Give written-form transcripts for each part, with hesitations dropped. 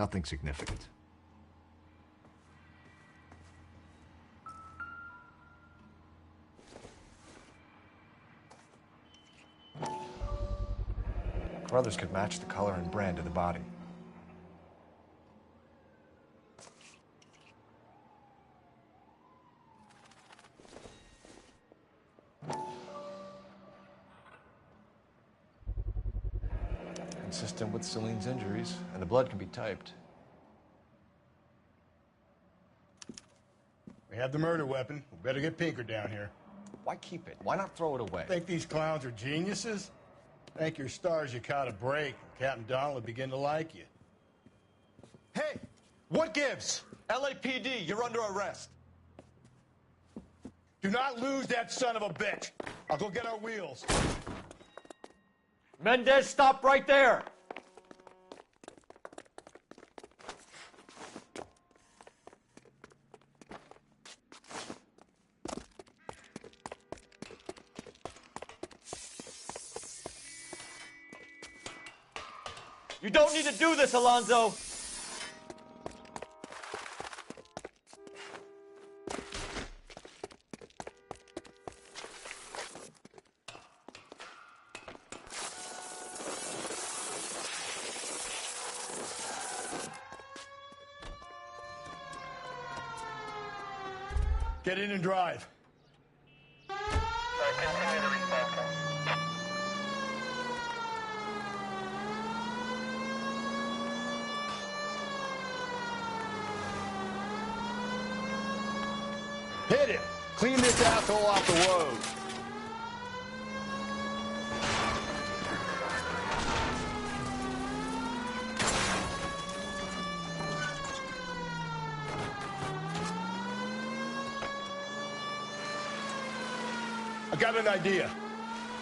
Nothing significant. Brothers could match the color and brand of the body. Consistent with Celine's injuries, and the blood can be typed. We have the murder weapon. We better get Pinker down here. Why keep it? Why not throw it away? Think these clowns are geniuses? Thank your stars you caught a break. Captain Donald will begin to like you. Hey, what gives? LAPD, you're under arrest. Do not lose that son of a bitch. I'll go get our wheels. Mendez, stop right there! You don't need to do this, Alonzo! Get in and drive. Continue the response time. Hit him. Clean this asshole off the road. I got an idea.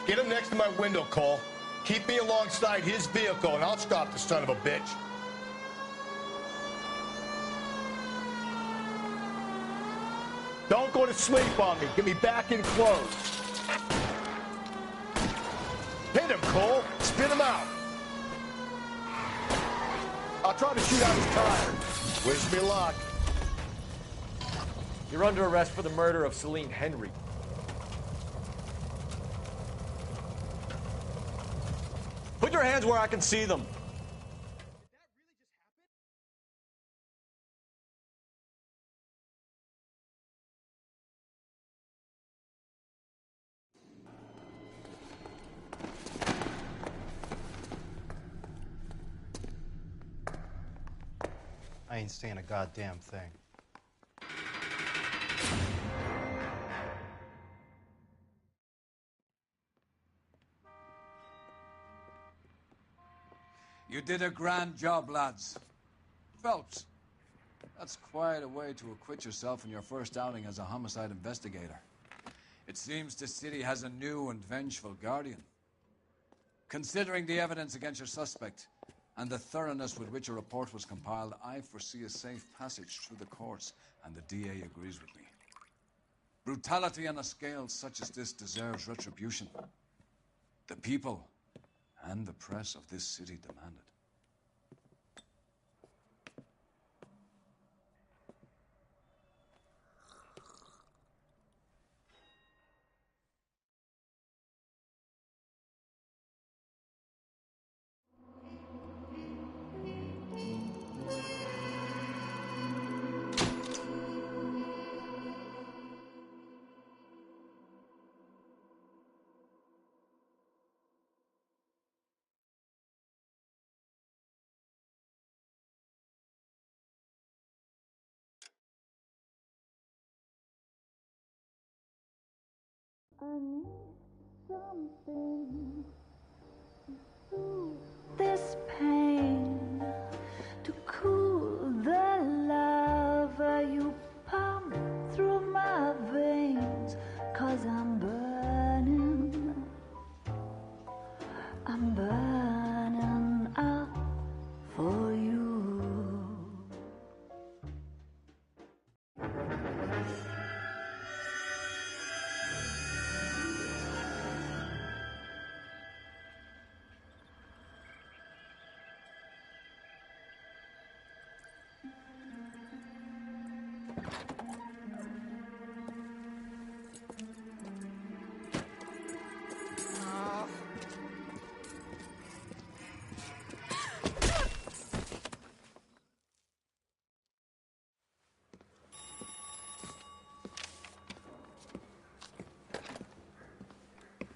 Get him next to my window, Cole. Keep me alongside his vehicle, and I'll stop the son of a bitch. Don't go to sleep on me. Get me back in close. Hit him, Cole. Spin him out. I'll try to shoot out his tire. Wish me luck. You're under arrest for the murder of Celine Henry. Put your hands where I can see them. I ain't saying a goddamn thing. You did a grand job, lads. Phelps, that's quite a way to acquit yourself in your first outing as a homicide investigator. It seems the city has a new and vengeful guardian. Considering the evidence against your suspect and the thoroughness with which a report was compiled, I foresee a safe passage through the courts, and the DA agrees with me. Brutality on a scale such as this deserves retribution. The people and the press of this city demand it. I need something to soothe this pain, to cool the lava you pump through my veins, 'cause I'm burning up for you.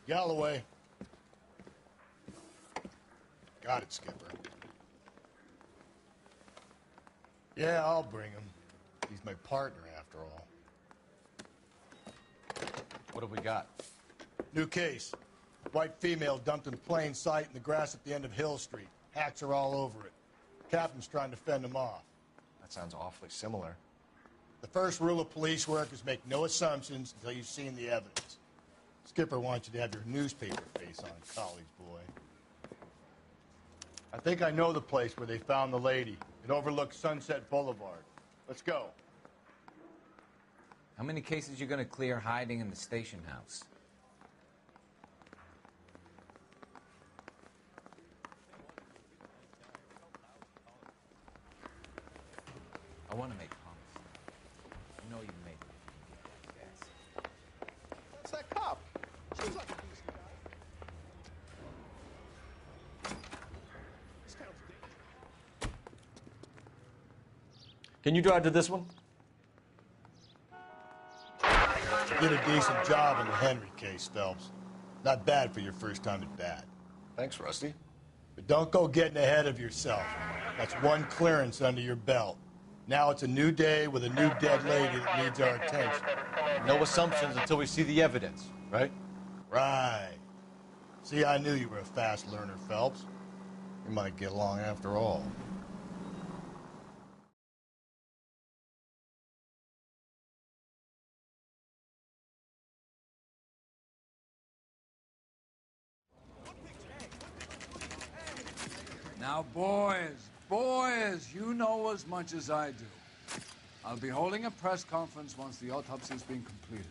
Galloway. Got it, Skipper. Yeah, I'll bring him. He's my partner, after all. What have we got? New case. White female dumped in plain sight in the grass at the end of Hill Street. Hacks are all over it. Captain's trying to fend them off. That sounds awfully similar. The first rule of police work is make no assumptions until you've seen the evidence. Skipper wants you to have your newspaper face on, college boy. I think I know the place where they found the lady. It overlooks Sunset Boulevard. Let's go. How many cases you gonna clear hiding in the station house? I want to make promises. You know you made it. Yes. That's that cop. Seems like a decent guy. This town's dangerous. Can you drive to this one? You did a decent job in the Henry case, Phelps. Not bad for your first time at bat. Thanks, Rusty. But don't go getting ahead of yourself. That's one clearance under your belt. Now it's a new day with a new dead lady that needs our attention. No assumptions until we see the evidence, right? Right. See, I knew you were a fast learner, Phelps. We might get along after all. Now, boys, you know as much as I do. I'll be holding a press conference once the autopsy's been completed.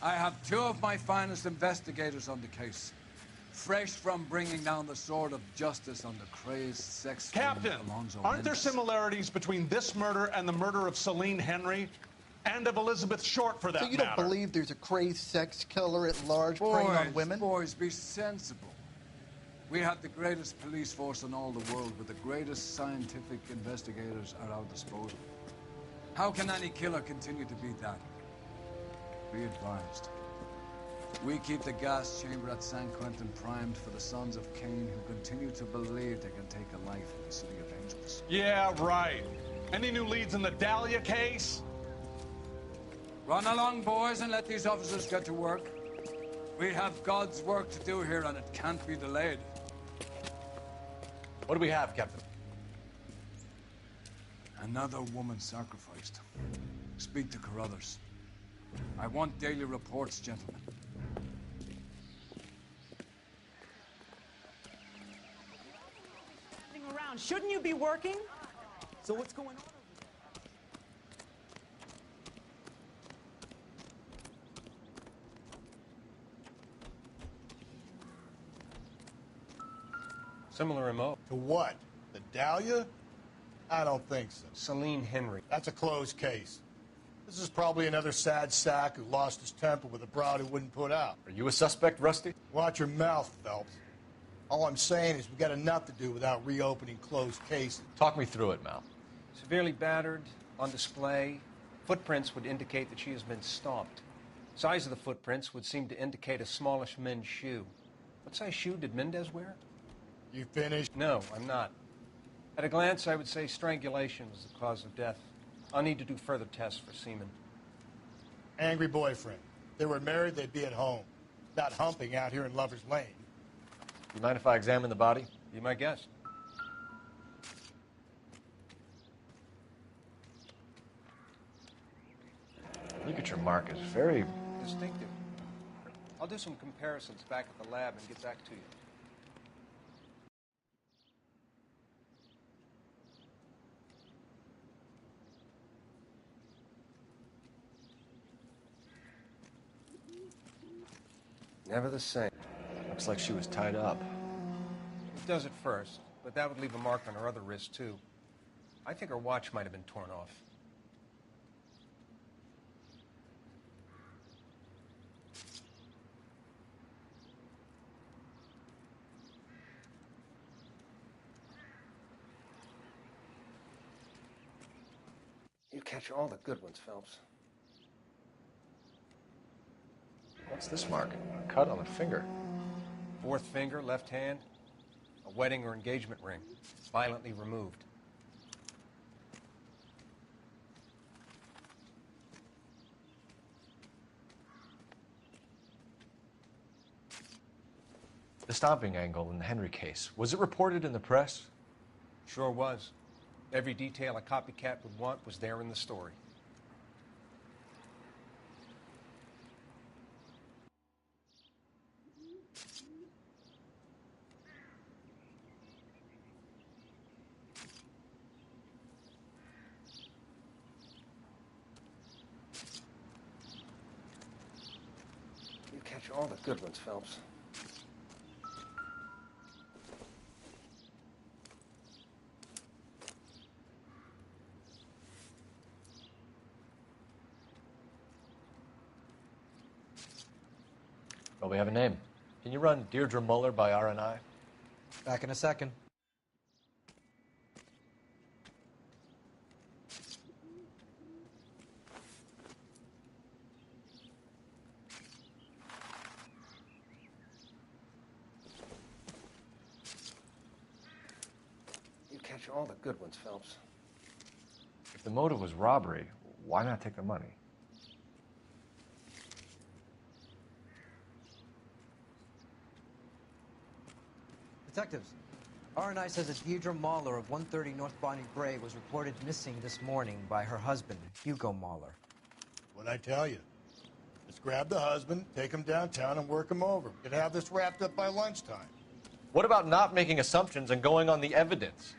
I have two of my finest investigators on the case, fresh from bringing down the sword of justice on the crazed sex Captain, Alonzo aren't there Mendez. similarities between this murder and the murder of Celine Henry? And of Elizabeth Short, for that So you don't matter? believe there's a crazed sex killer at large preying on women? Boys, be sensible. We have the greatest police force in all the world, with the greatest scientific investigators at our disposal. How can any killer continue to beat that? Be advised. We keep the gas chamber at San Quentin primed for the sons of Cain who continue to believe they can take a life in the City of Angels. Yeah, right. Any new leads in the Dahlia case? Run along, boys, and let these officers get to work. We have God's work to do here, and it can't be delayed. What do we have, Captain? Another woman sacrificed. Speak to Carruthers. I want daily reports, gentlemen. Around. Shouldn't you be working? So what's going on over Similar remote. To what? The Dahlia? I don't think so. Celine Henry. That's a closed case. This is probably another sad sack who lost his temper with a broad who wouldn't put out. Are you a suspect, Rusty? Watch your mouth, Phelps. All I'm saying is we got enough to do without reopening closed cases. Talk me through it, Mal. Severely battered, on display. Footprints would indicate that she has been stomped. Size of the footprints would seem to indicate a smallish men's shoe. What size shoe did Mendez wear? You finished? No, I'm not. At a glance, I would say strangulation was the cause of death. I'll need to do further tests for semen. Angry boyfriend. If they were married, they'd be at home. Not humping out here in Lover's Lane. You mind if I examine the body? Be my guest. Look at your mark. It's very... Distinctive. I'll do some comparisons back at the lab and get back to you. Never the same. Looks like she was tied up. It does at first, but that would leave a mark on her other wrist, too. I think her watch might have been torn off. You catch all the good ones, Phelps. What's this mark? A cut on the finger. Fourth finger, left hand. A wedding or engagement ring. Violently removed. The stomping angle in the Henry case. Was it reported in the press? Sure was. Every detail a copycat would want was there in the story. You catch all the good ones, Phelps. Well, we have a name. Can you run Deirdre Muller by RNI? Back in a second. You catch all the good ones, Phelps. If the motive was robbery, why not take the money? Detectives, RNI says that Deirdre Mahler of 130 North Bonnie Bray was reported missing this morning by her husband, Hugo Mahler. What'd I tell you? Let's grab the husband, take him downtown, and work him over. We could have this wrapped up by lunchtime. What about not making assumptions and going on the evidence?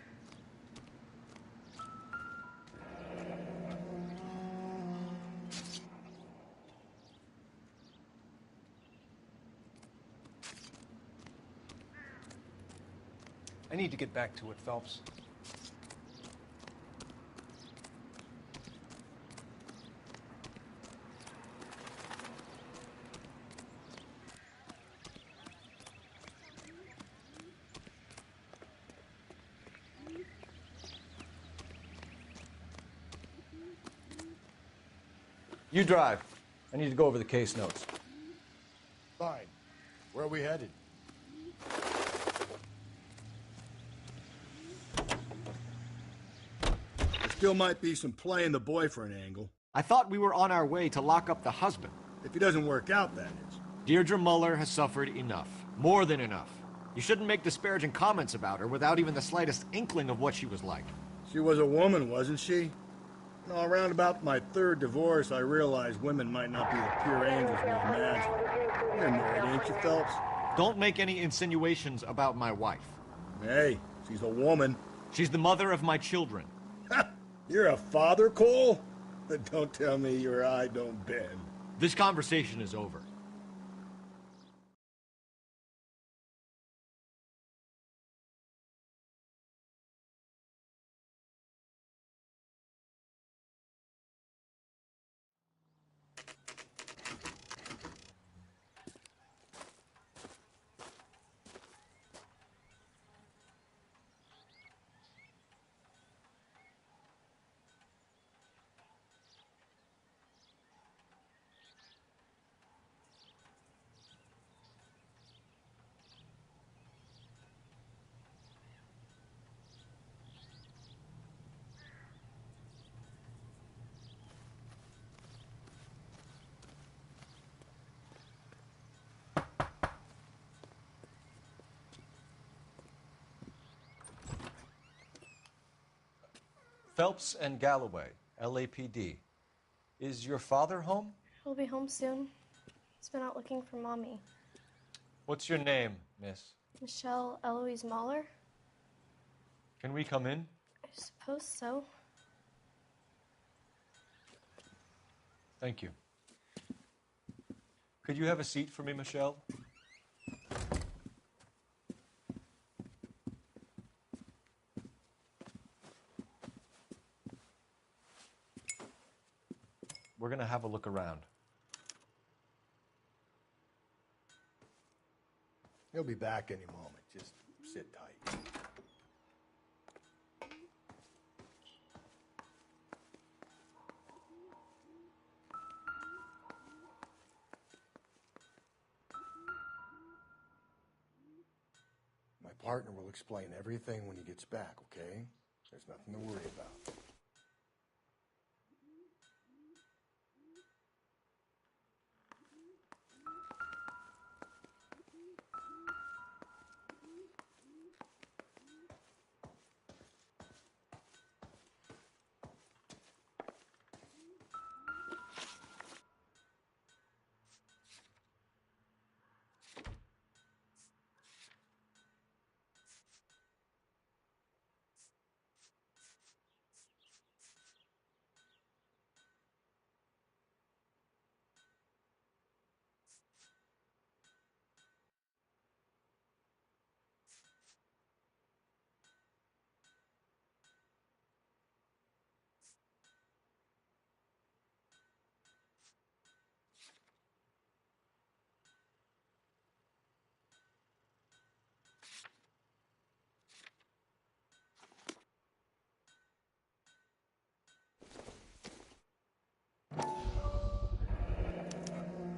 I need to get back to it, Phelps. You drive. I need to go over the case notes. Fine. Where are we headed? There still might be some playing the boyfriend angle. I thought we were on our way to lock up the husband. If he doesn't work out, that is. Deirdre Muller has suffered enough. More than enough. You shouldn't make disparaging comments about her without even the slightest inkling of what she was like. She was a woman, wasn't she? You know, around about my third divorce, I realized women might not be the pure angels we imagine. You're married, ain't you, Phelps? Don't make any insinuations about my wife. Hey, she's a woman. She's the mother of my children. You're a father, Cole? Don't tell me your eye don't bend. This conversation is over. Phelps and Galloway, LAPD. Is your father home? He'll be home soon. He's been out looking for Mommy. What's your name, miss? Michelle Eloise Mahler? Can we come in? I suppose so. Thank you. Could you have a seat for me, Michelle? We're going to have a look around. He'll be back any moment. Just sit tight. partner will explain everything when he gets back, okay? There's nothing to worry about.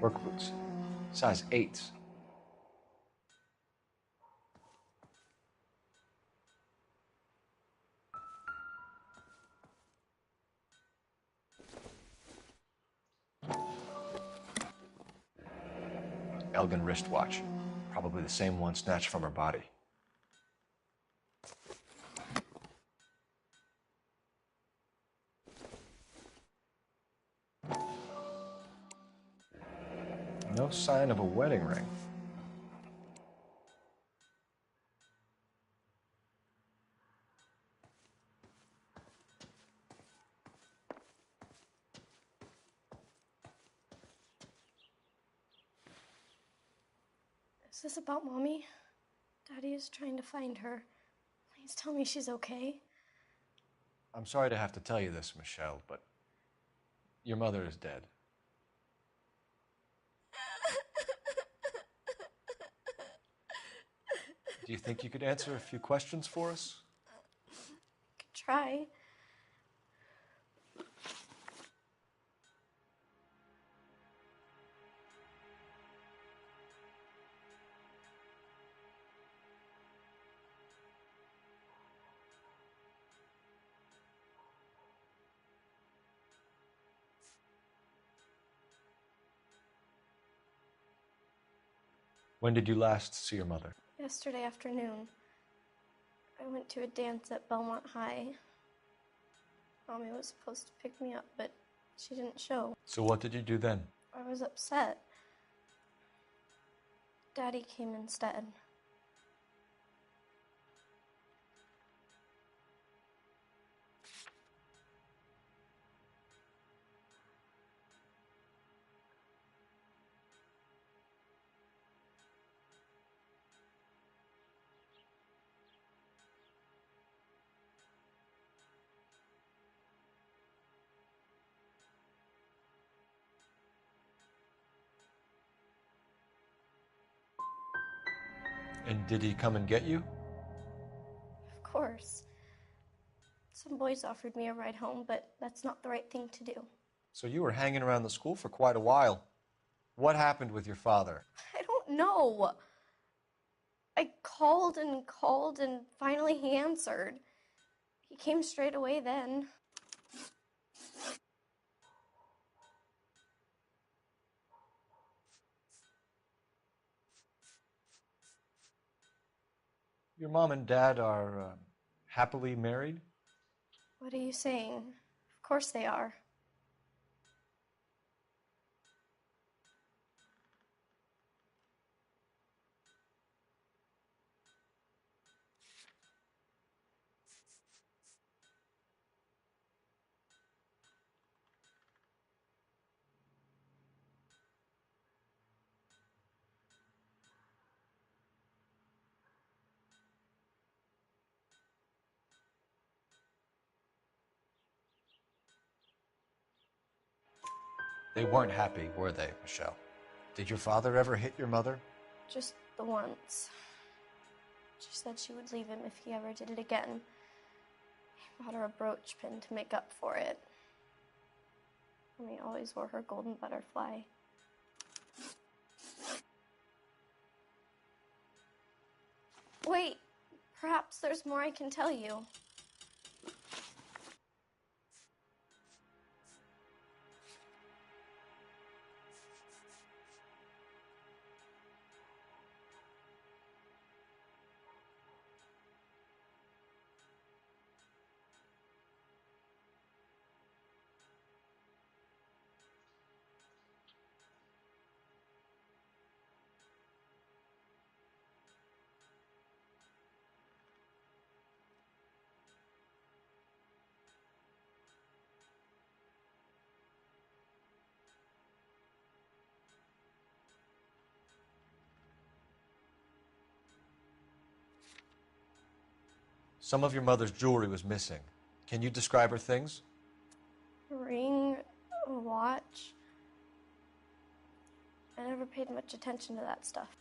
Work boots. Size 8s. Elgin wristwatch. Probably the same one snatched from her body. No sign of a wedding ring. Is this about Mommy? Daddy is trying to find her. Please tell me she's okay. I'm sorry to have to tell you this, Michelle, but your mother is dead. Do you think you could answer a few questions for us? Could try. When did you last see your mother? Yesterday afternoon, I went to a dance at Belmont High. Mommy was supposed to pick me up, but she didn't show. So what did you do then? I was upset. Daddy came instead. And did he come and get you? Of course. Some boys offered me a ride home, but that's not the right thing to do. So you were hanging around the school for quite a while. What happened with your father? I don't know. I called and finally he answered. He came straight away then. Your mom and dad are happily married? What are you saying? Of course they are. They weren't happy, were they, Michelle? Did your father ever hit your mother? Just the once. She said she would leave him if he ever did it again. He bought her a brooch pin to make up for it. Mommy always wore her golden butterfly. Wait, Perhaps there's more I can tell you. Some of your mother's jewelry was missing. Can you describe her things? A ring, a watch. I never paid much attention to that stuff.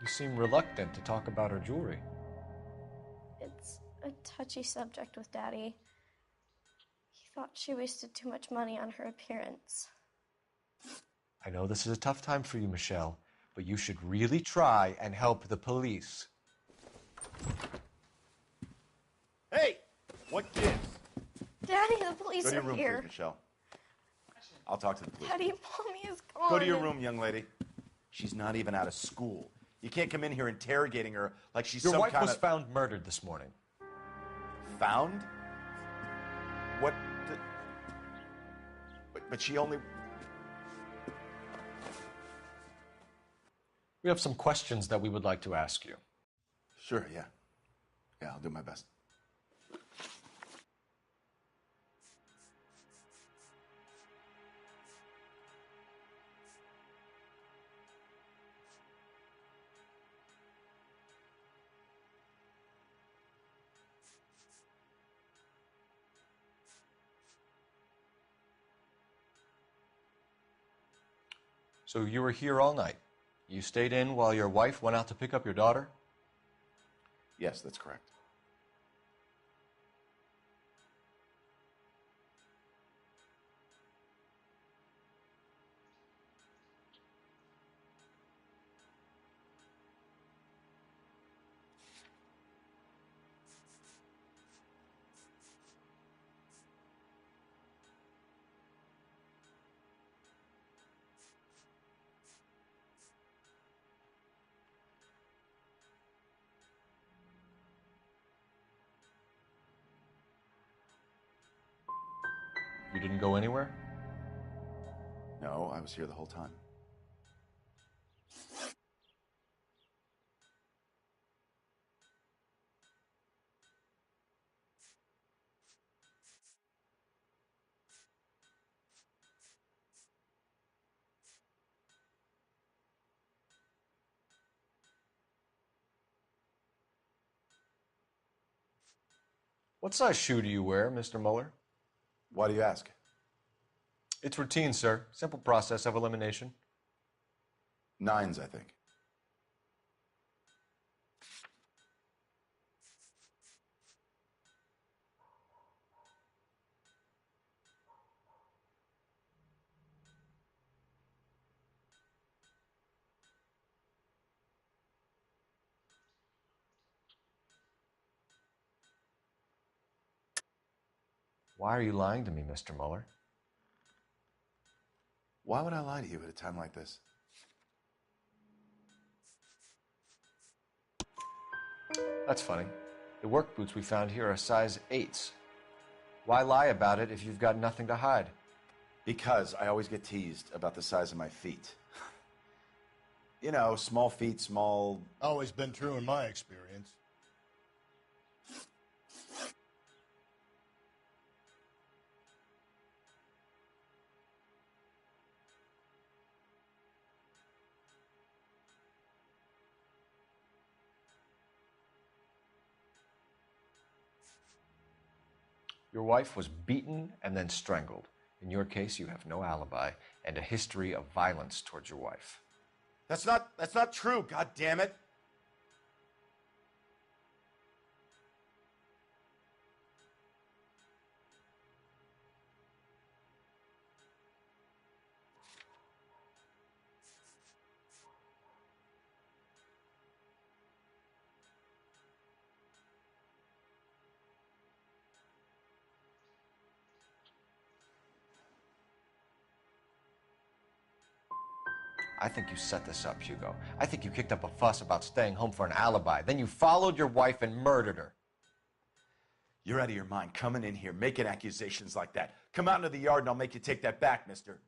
You seem reluctant to talk about her jewelry. It's a touchy subject with Daddy. He thought she wasted too much money on her appearance. I know this is a tough time for you, Michelle, but you should really try and help the police. Hey! What gives? Daddy, the police Go to your are room, here. please, Michelle. I'll talk to the police. Daddy, Mommy is gone. Go to your room, young lady. She's not even out of school. You can't come in here interrogating her like she's Your some wife kind was of... found murdered this morning. Found? What the... But she only... We have some questions that we would like to ask you. Sure, yeah. Yeah, I'll do my best. So you were here all night. You stayed in while your wife went out to pick up your daughter? Yes, that's correct. You didn't go anywhere? No, I was here the whole time. What size shoe do you wear, Mr. Mueller? Why do you ask? It's routine, sir. Simple process of elimination. 9s, I think. Why are you lying to me, Mr. Mueller? Why would I lie to you at a time like this? That's funny. The work boots we found here are size 8s. Why lie about it if you've got nothing to hide? Because I always get teased about the size of my feet. You know, small feet, small... Always been true in my experience. Your wife was beaten and then strangled. In your case, you have no alibi and a history of violence towards your wife. That's not true, God damn it. I think you set this up, Hugo. I think you kicked up a fuss about staying home for an alibi. Then you followed your wife and murdered her. You're out of your mind coming in here making accusations like that. Come out into the yard and I'll make you take that back, mister.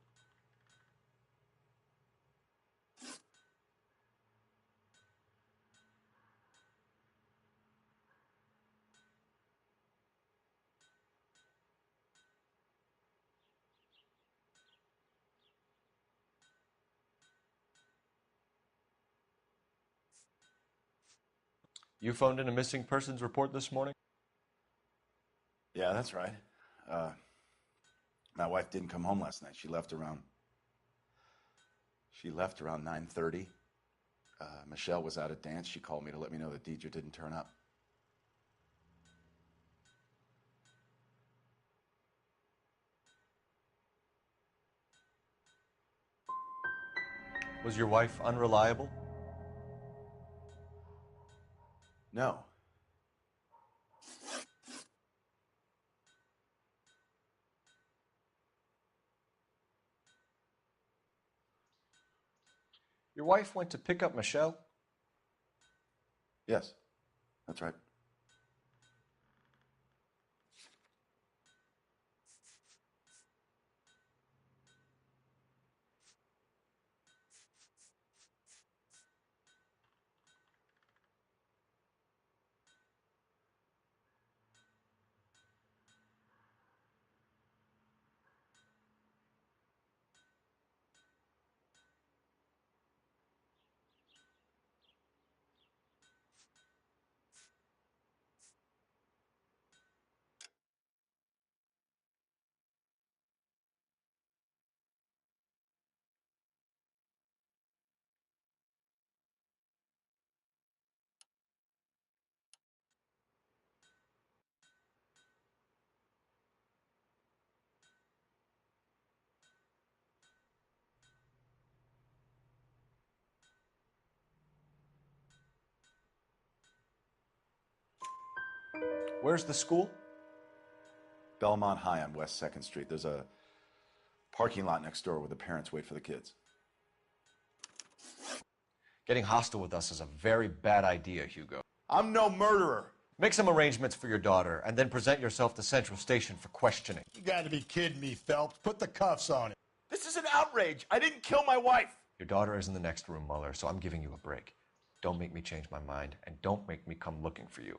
You phoned in a missing persons report this morning? Yeah, that's right. My wife didn't come home last night. She left around 9:30. Michelle was out at dance. She called me to let me know that Deidre didn't turn up. Was your wife unreliable? No. Your wife went to pick up Michelle? Yes, that's right. Where's the school? Belmont High on West 2nd Street. There's a parking lot next door where the parents wait for the kids. Getting hostile with us is a very bad idea, Hugo. I'm no murderer. Make some arrangements for your daughter, and then present yourself to Central Station for questioning. You gotta be kidding me, Phelps. Put the cuffs on it. This is an outrage. I didn't kill my wife. Your daughter is in the next room, Mueller, so I'm giving you a break. Don't make me change my mind, and don't make me come looking for you.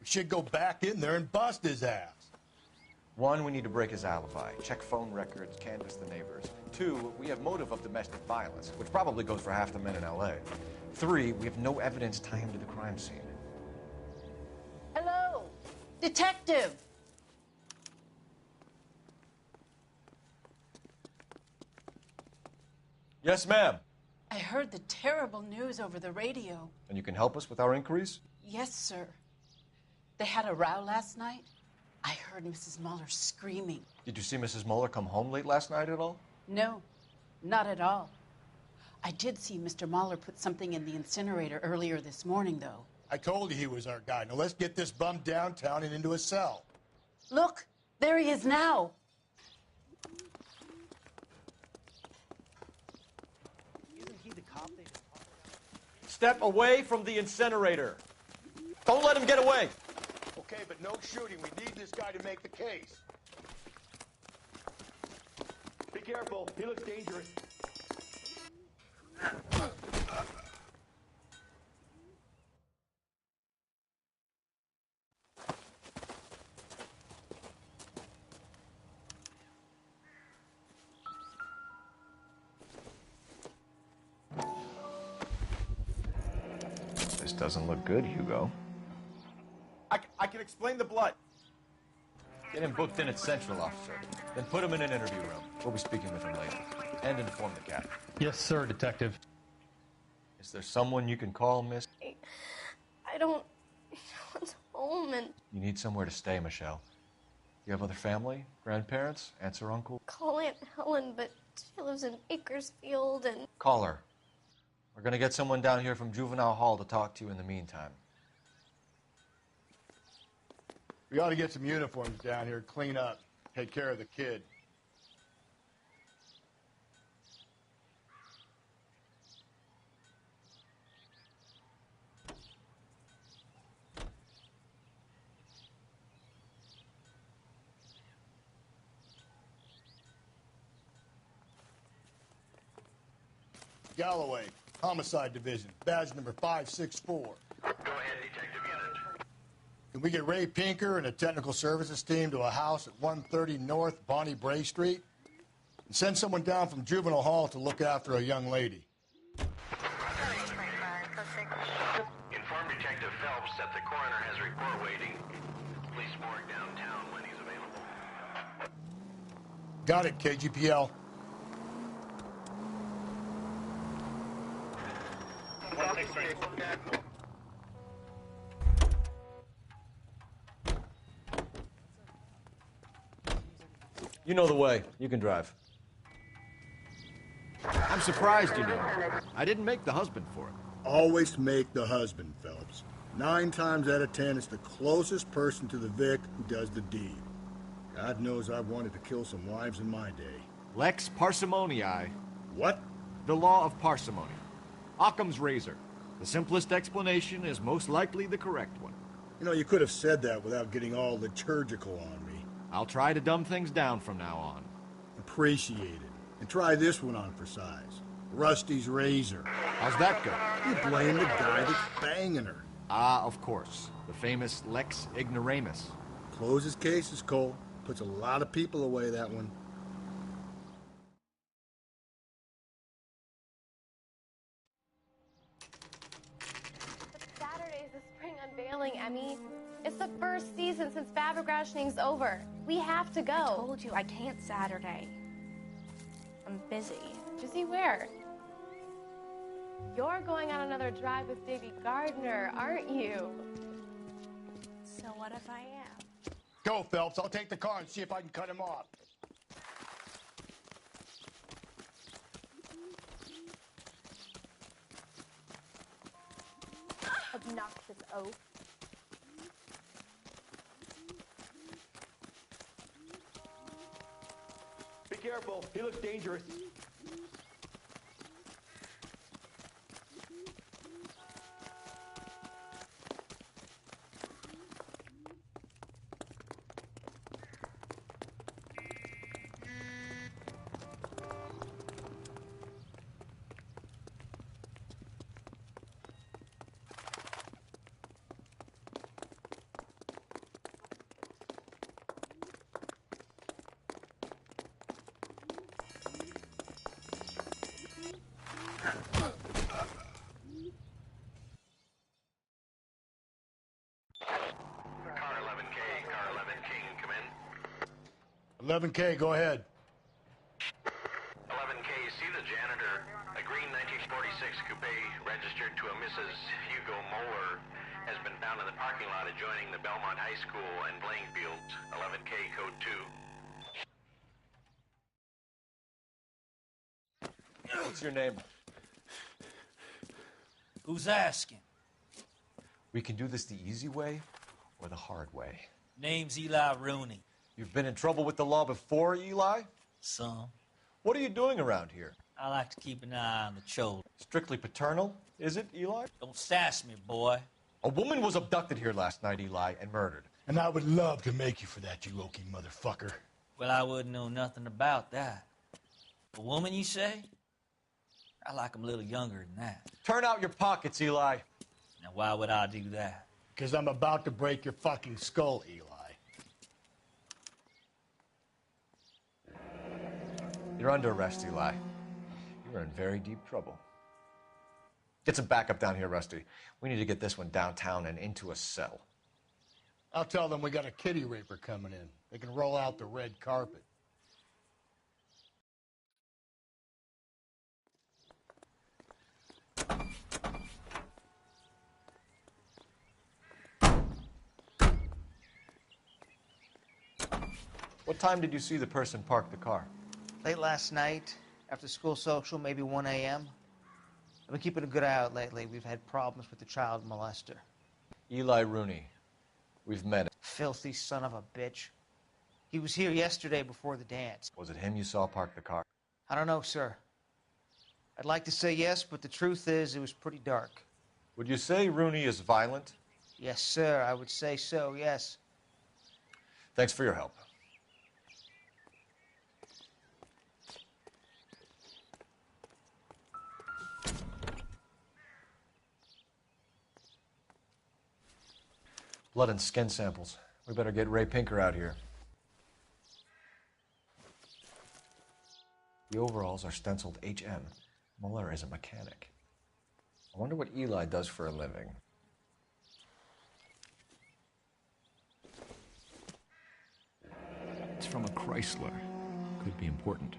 We should go back in there and bust his ass. 1, we need to break his alibi. Check phone records, canvass the neighbors. 2, we have motive of domestic violence, which probably goes for half the men in L.A. 3, we have no evidence tying him to the crime scene. Hello, detective. Yes, ma'am. I heard the terrible news over the radio. And you can help us with our inquiries? Yes, sir. They had a row last night. I heard Mrs. Mueller screaming. Did you see Mrs. Mueller come home late last night at all? No, not at all. I did see Mr. Mueller put something in the incinerator earlier this morning, though. I told you he was our guy. Now let's get this bum downtown and into a cell. Look, there he is now. Isn't he the cop they... Step away from the incinerator. Don't let him get away. Okay, but no shooting. We need this guy to make the case. Be careful. He looks dangerous. doesn't look good, Hugo. I can explain the blood. Get him booked in at Central, officer. Then put him in an interview room. We'll be speaking with him later. And inform the captain. Yes, sir, Detective. Is there someone you can call, miss? I don't want home and You need somewhere to stay, Michelle. You have other family? Grandparents? Aunts or uncle? call Aunt Helen, but she lives in Bakersfield and Call her. We're gonna get someone down here from Juvenile Hall to talk to you in the meantime. We ought to get some uniforms down here, clean up, take care of the kid. Galloway, Homicide Division, badge number 564. Go ahead, Detective Unit. Can we get Ray Pinker and a technical services team to a house at 130 North Bonnie Bray Street? And send someone down from Juvenile Hall to look after a young lady. Inform Detective Phelps that the coroner has a report waiting. Police morgue downtown when he's available. Got it, KGPL. You know the way. You can drive. I'm surprised you know. I didn't make the husband for it. Always make the husband, Phelps. 9 times out of 10, it's the closest person to the Vic who does the deed. God knows I've wanted to kill some wives in my day. Lex parsimoniae. What? The law of parsimony. Occam's razor. The simplest explanation is most likely the correct one. You know, you could have said that without getting all liturgical on me. I'll try to dumb things down from now on. Appreciate it. And try this one on for size. Rusty's razor. How's that go? You blame the guy that's banging her. Ah, of course. The famous Lex ignoramus. Closes cases, Cole. Puts a lot of people away, that one. Saturday's the spring unveiling, Emmy. It's the first season since fabric rationing's over. We have to go. I told you I can't Saturday. I'm busy. Busy where? You're going on another drive with Davy Gardner, aren't you? So what if I am? Go, Phelps. I'll take the car and see if I can cut him off. Obnoxious oaf. Be careful. He looks dangerous. Car 11K, Car 11 King, come in. 11K, go ahead. 11K, see the janitor. A green 1946 coupe registered to a Mrs. Hugo Moeller has been found in the parking lot adjoining the Belmont High School and playing fields. 11K, code 2. What's your name? Who's asking? We can do this the easy way or the hard way. Name's Eli Rooney. You've been in trouble with the law before, Eli? Some. What are you doing around here? I like to keep an eye on the children. Strictly paternal, is it, Eli? Don't sass me, boy. A woman was abducted here last night, Eli, and murdered. And I would love to make you for that, you oaky motherfucker. Well, I wouldn't know nothing about that. A woman, you say? I like 'em a little younger than that. Turn out your pockets, Eli. Now, why would I do that? Because I'm about to break your fucking skull, Eli. You're under arrest, Eli. You're in very deep trouble. Get some backup down here, Rusty. We need to get this one downtown and into a cell. I'll tell them we got a kitty raper coming in. They can roll out the red carpet. What time did you see the person park the car? Late last night, after school social, maybe 1 a.m. I've been keeping a good eye out lately. We've had problems with the child molester. Eli Rooney. We've met him. Filthy son of a bitch. He was here yesterday before the dance. Was it him you saw park the car? I don't know, sir. I'd like to say yes, but the truth is it was pretty dark. Would you say Rooney is violent? Yes, sir. I would say so, yes. Thanks for your help. Blood and skin samples. We better get Ray Pinker out here. The overalls are stenciled HM. Muller is a mechanic. I wonder what Eli does for a living. It's from a Chrysler. Could be important.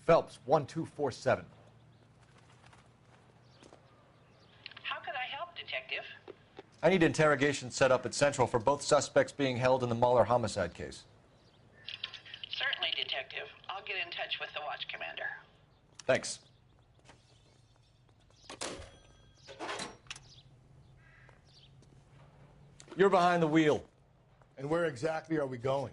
Phelps, 1247. How can I help, Detective? I need interrogation set up at Central for both suspects being held in the Muller homicide case. Certainly, Detective. I'll get in touch with the watch commander. Thanks. You're behind the wheel. And where exactly are we going?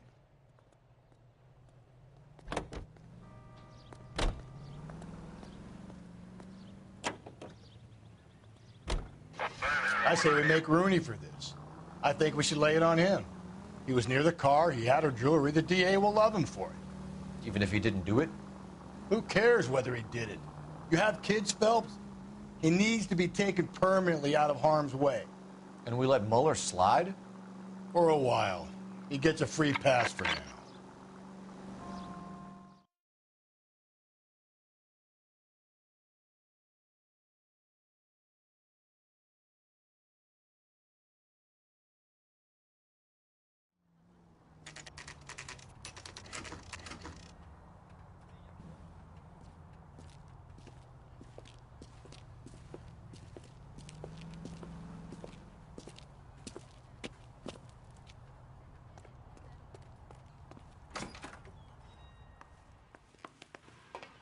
I say we make Rooney for this. I think we should lay it on him. He was near the car, he had her jewelry, the DA will love him for it. Even if he didn't do it? Who cares whether he did it? You have kids, Phelps? He needs to be taken permanently out of harm's way. And we let Muller slide? For a while. He gets a free pass for now.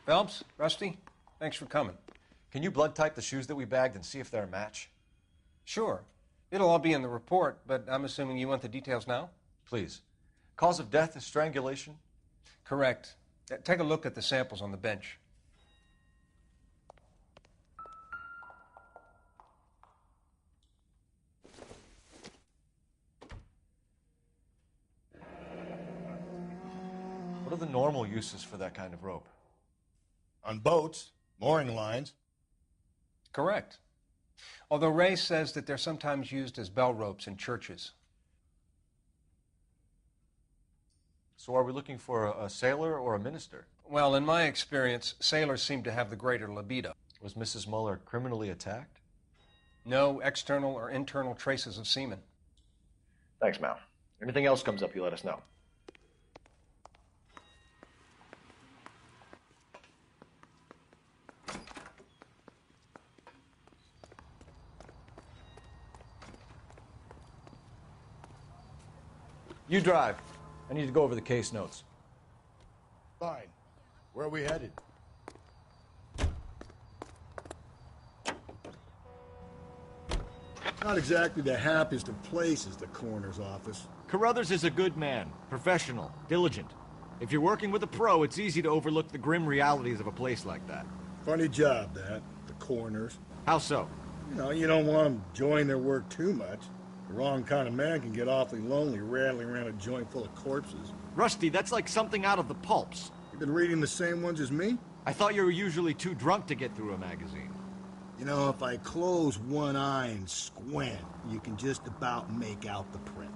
Phelps, Rusty, thanks for coming. Can you blood type the shoes that we bagged and see if they're a match? Sure. It'll all be in the report, but I'm assuming you want the details now? Please. Cause of death is strangulation? Correct. Take a look at the samples on the bench. What are the normal uses for that kind of rope? On boats, mooring lines. Correct. Although Ray says that they're sometimes used as bell ropes in churches. So are we looking for a sailor or a minister? Well, in my experience, sailors seem to have the greater libido. Was Mrs. Muller criminally attacked? No external or internal traces of semen. Thanks, Mal. Anything else comes up, you let us know. You drive. I need to go over the case notes. Fine. Where are we headed? Not exactly the happiest of places, the coroner's office. Carruthers is a good man, professional, diligent. If you're working with a pro, it's easy to overlook the grim realities of a place like that. Funny job, that. The coroner's. How so? You know, you don't want them enjoying their work too much. The wrong kind of man can get awfully lonely rattling around a joint full of corpses. Rusty, that's like something out of the pulps. You've been reading the same ones as me? I thought you were usually too drunk to get through a magazine. You know, if I close one eye and squint, you can just about make out the print.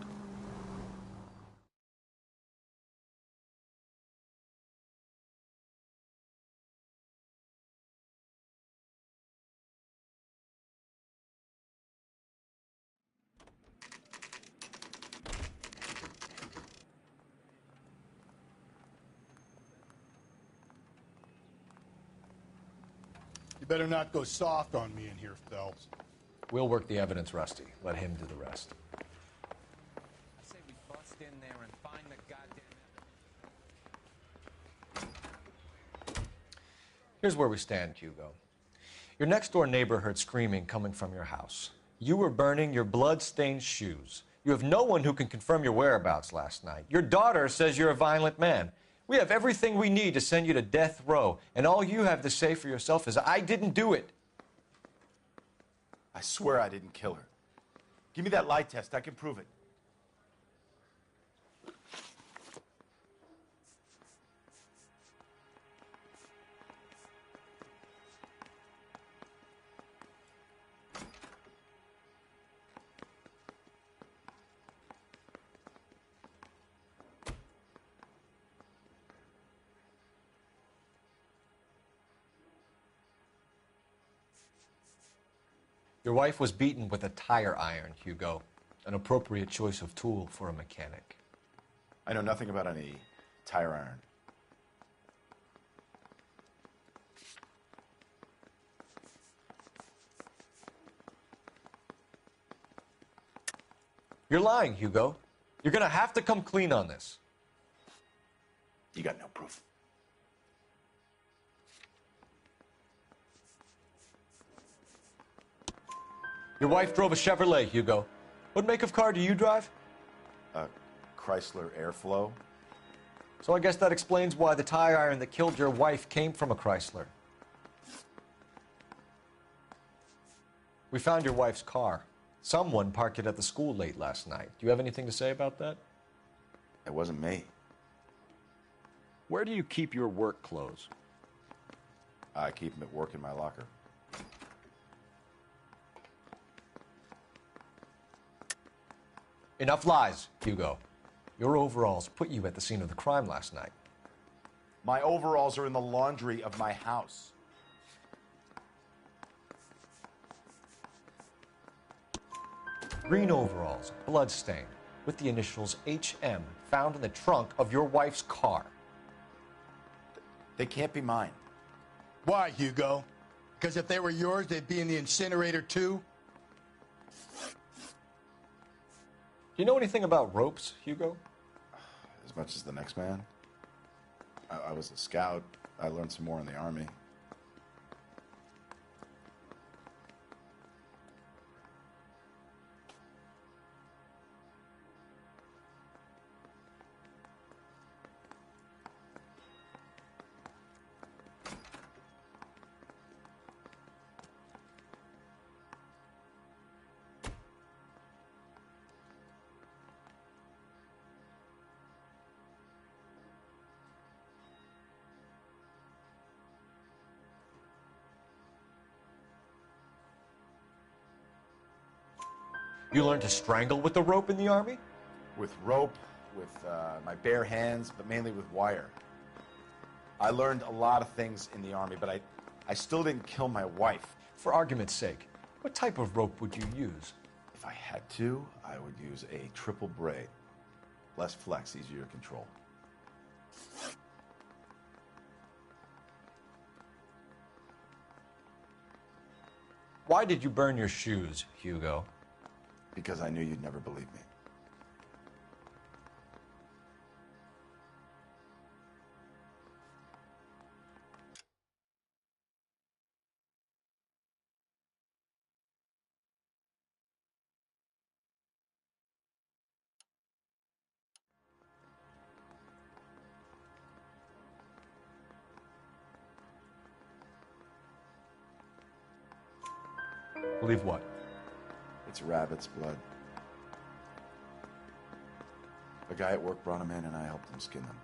You better not go soft on me in here, Phelps. We'll work the evidence, Rusty. Let him do the rest. I say we bust in there and find the goddamn... Here's where we stand, Hugo. Your next-door neighbor heard screaming coming from your house. You were burning your blood-stained shoes. You have no one who can confirm your whereabouts last night. Your daughter says you're a violent man. We have everything we need to send you to death row, and all you have to say for yourself is, I didn't do it. I swear I didn't kill her. Give me that lie test. I can prove it. Your wife was beaten with a tire iron, Hugo. An appropriate choice of tool for a mechanic. I know nothing about any tire iron. You're lying, Hugo. You're gonna have to come clean on this. You got no proof. Your wife drove a Chevrolet, Hugo. What make of car do you drive? A Chrysler Airflow. So I guess that explains why the tire iron that killed your wife came from a Chrysler. We found your wife's car. Someone parked it at the school late last night. Do you have anything to say about that? It wasn't me. Where do you keep your work clothes? I keep them at work in my locker. Enough lies, Hugo. Your overalls put you at the scene of the crime last night. My overalls are in the laundry of my house. Green overalls, bloodstained, with the initials HM found in the trunk of your wife's car. They can't be mine. Why, Hugo? Because if they were yours, they'd be in the incinerator too? Do you know anything about ropes, Hugo? As much as the next man. I was a scout. I learned some more in the Army. You learned to strangle with the rope in the Army? With rope, with my bare hands, but mainly with wire. I learned a lot of things in the Army, but I still didn't kill my wife. For argument's sake, what type of rope would you use? If I had to, I would use a triple braid. Less flex, easier to control. Why did you burn your shoes, Hugo? Because I knew you'd never believe me. Believe what? It's rabbit's blood. A guy at work brought him in and I helped him skin them.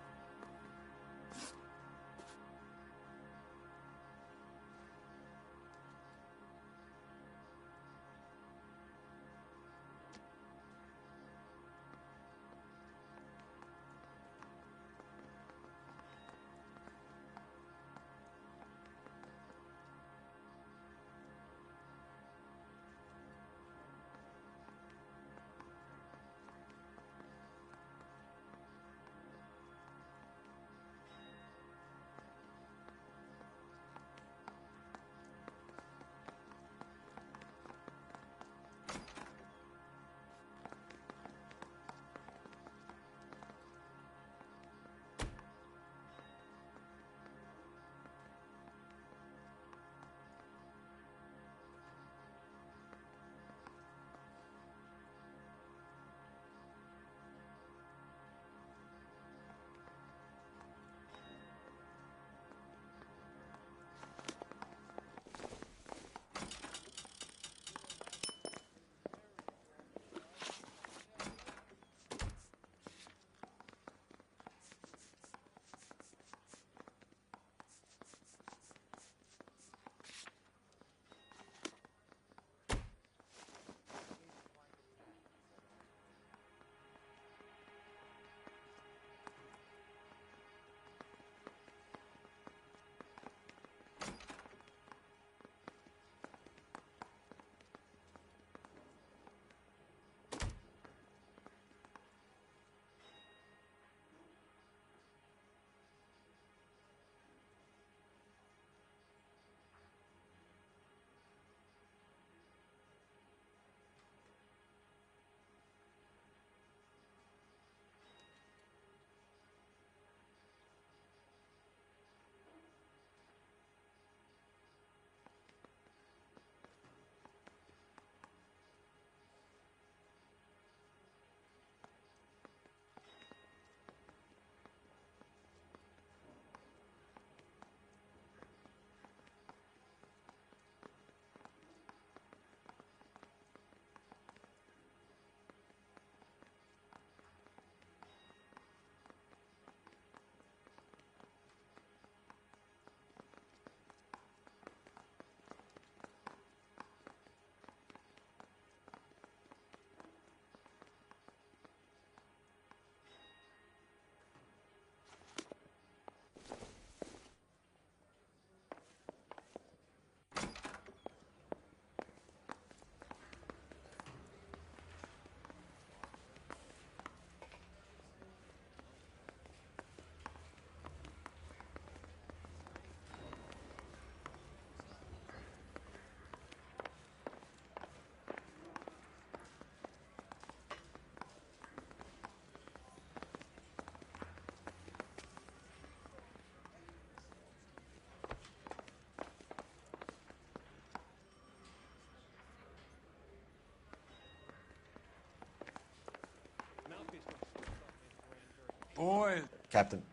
Boy. Captain,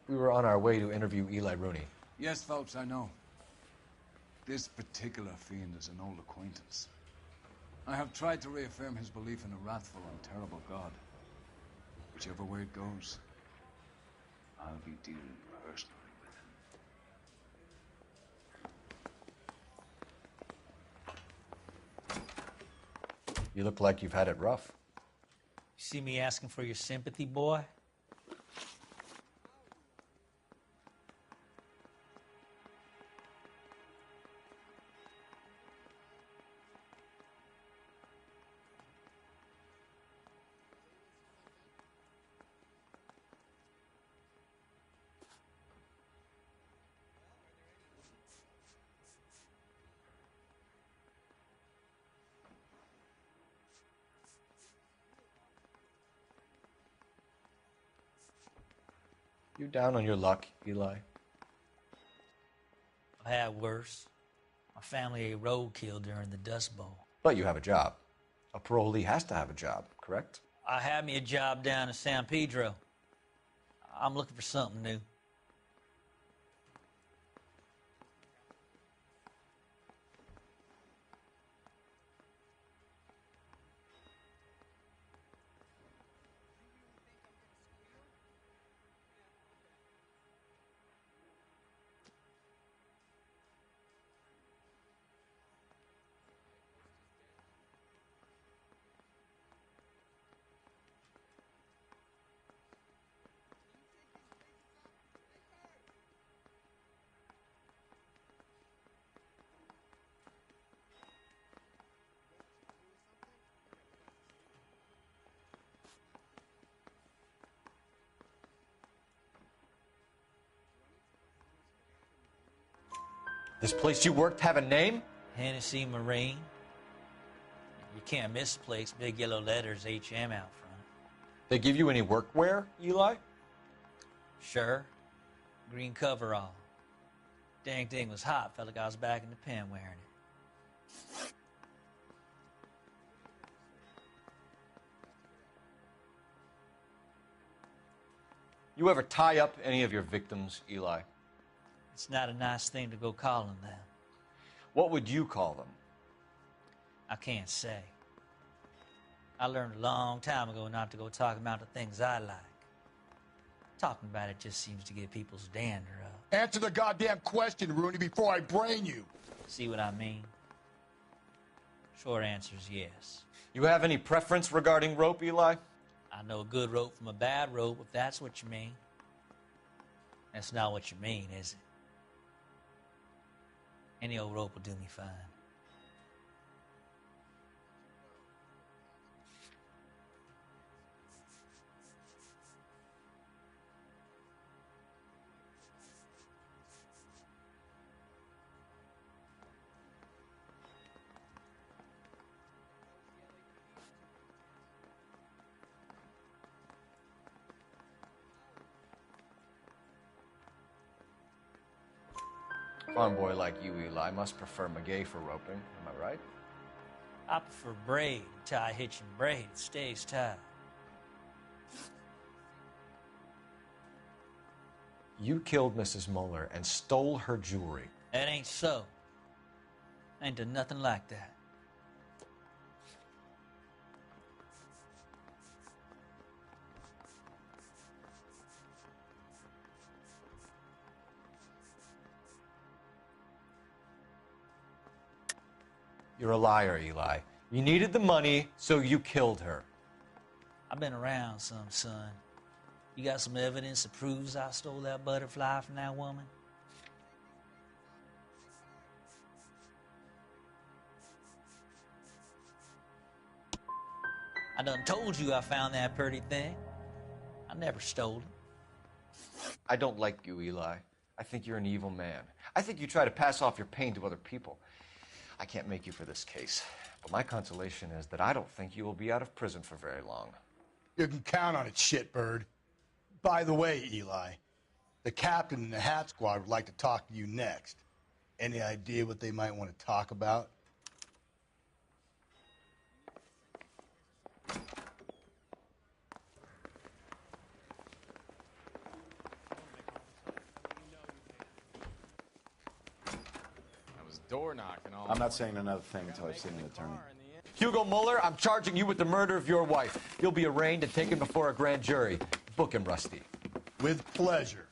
we were on our way to interview Eli Rooney. Yes, Phelps, I know. This particular fiend is an old acquaintance. I have tried to reaffirm his belief in a wrathful and terrible God. Whichever way it goes, I'll be dealing personally with him. You look like you've had it rough. You see me asking for your sympathy, boy? You down on your luck, Eli? I had worse. My family ate roadkill during the Dust Bowl. But you have a job. A parolee has to have a job, correct? I had me a job down in San Pedro. I'm looking for something new. This place you worked have a name? Hennessy Marine. You can't miss the place. Big yellow letters, HM out front. They give you any workwear, Eli? Sure. Green coverall. Dang thing was hot. Felt like I was back in the pen wearing it. You ever tie up any of your victims, Eli? It's not a nice thing to go calling them. What would you call them? I can't say. I learned a long time ago not to go talking about the things I like. Talking about it just seems to get people's dander up. Answer the goddamn question, Rooney, before I brain you. See what I mean? Short answer is yes. You have any preference regarding rope, Eli? I know a good rope from a bad rope, if that's what you mean. That's not what you mean, is it? Any old rope will do me fine. Farm boy like you, Eli, must prefer Magay for roping. Am I right? I prefer braid. Tie, hitch, and braid. It stays tied. You killed Mrs. Muller and stole her jewelry. That ain't so. I ain't done nothing like that. You're a liar, Eli. You needed the money, so you killed her. I've been around some, son. You got some evidence that proves I stole that butterfly from that woman? I done told you I found that pretty thing. I never stole it. I don't like you, Eli. I think you're an evil man. I think you try to pass off your pain to other people. I can't make you for this case, but my consolation is that I don't think you will be out of prison for very long. You can count on it, shitbird. By the way, Eli, the captain and the Hat Squad would like to talk to you next. Any idea what they might want to talk about? Door knocking all I'm not saying another thing until I've seen an attorney. Hugo Muller, I'm charging you with the murder of your wife. You'll be arraigned and taken before a grand jury. Book him, Rusty. With pleasure.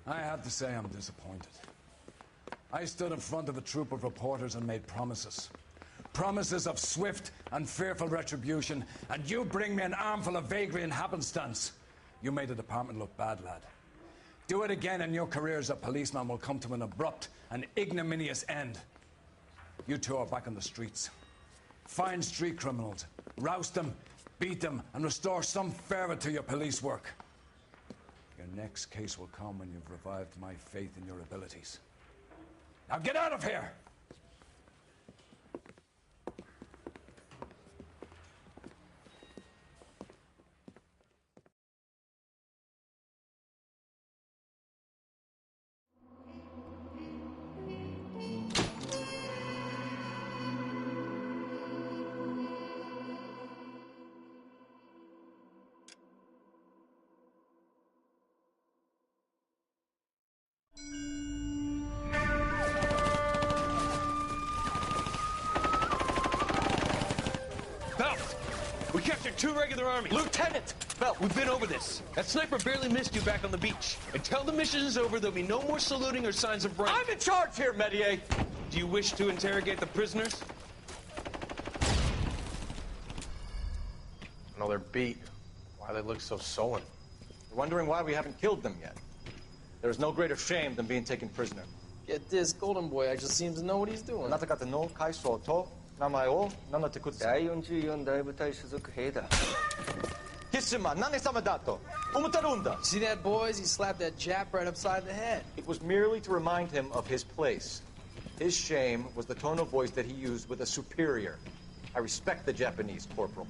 I have to say I'm disappointed. I stood in front of a troop of reporters and made promises. Promises of swift and fearful retribution, and you bring me an armful of vagary and happenstance. You made the department look bad, lad. Do it again and your career as a policeman will come to an abrupt and ignominious end. You two are back on the streets. Find street criminals, roust them, beat them, and restore some fervor to your police work. Your next case will come when you've revived my faith in your abilities. Now get out of here! We captured 2 regular armies. Lieutenant! Belt, we've been over this. That sniper barely missed you back on the beach. Until the mission is over, there'll be no more saluting or signs of rank. I'm in charge here, Medier! Do you wish to interrogate the prisoners? No, they're beat. Why they look so sullen? You're wondering why we haven't killed them yet. There is no greater shame than being taken prisoner. Get this, Golden Boy actually seems to know what he's doing. あなた方の階層と名前を名乗ってください。第44大部隊所属兵だ。貴様、何様だと思ってるんだ。 See that, boys? He slapped that Jap right upside the head. It was merely to remind him of his place. His shame was the tone of voice that he used with a superior. I respect the Japanese, Corporal.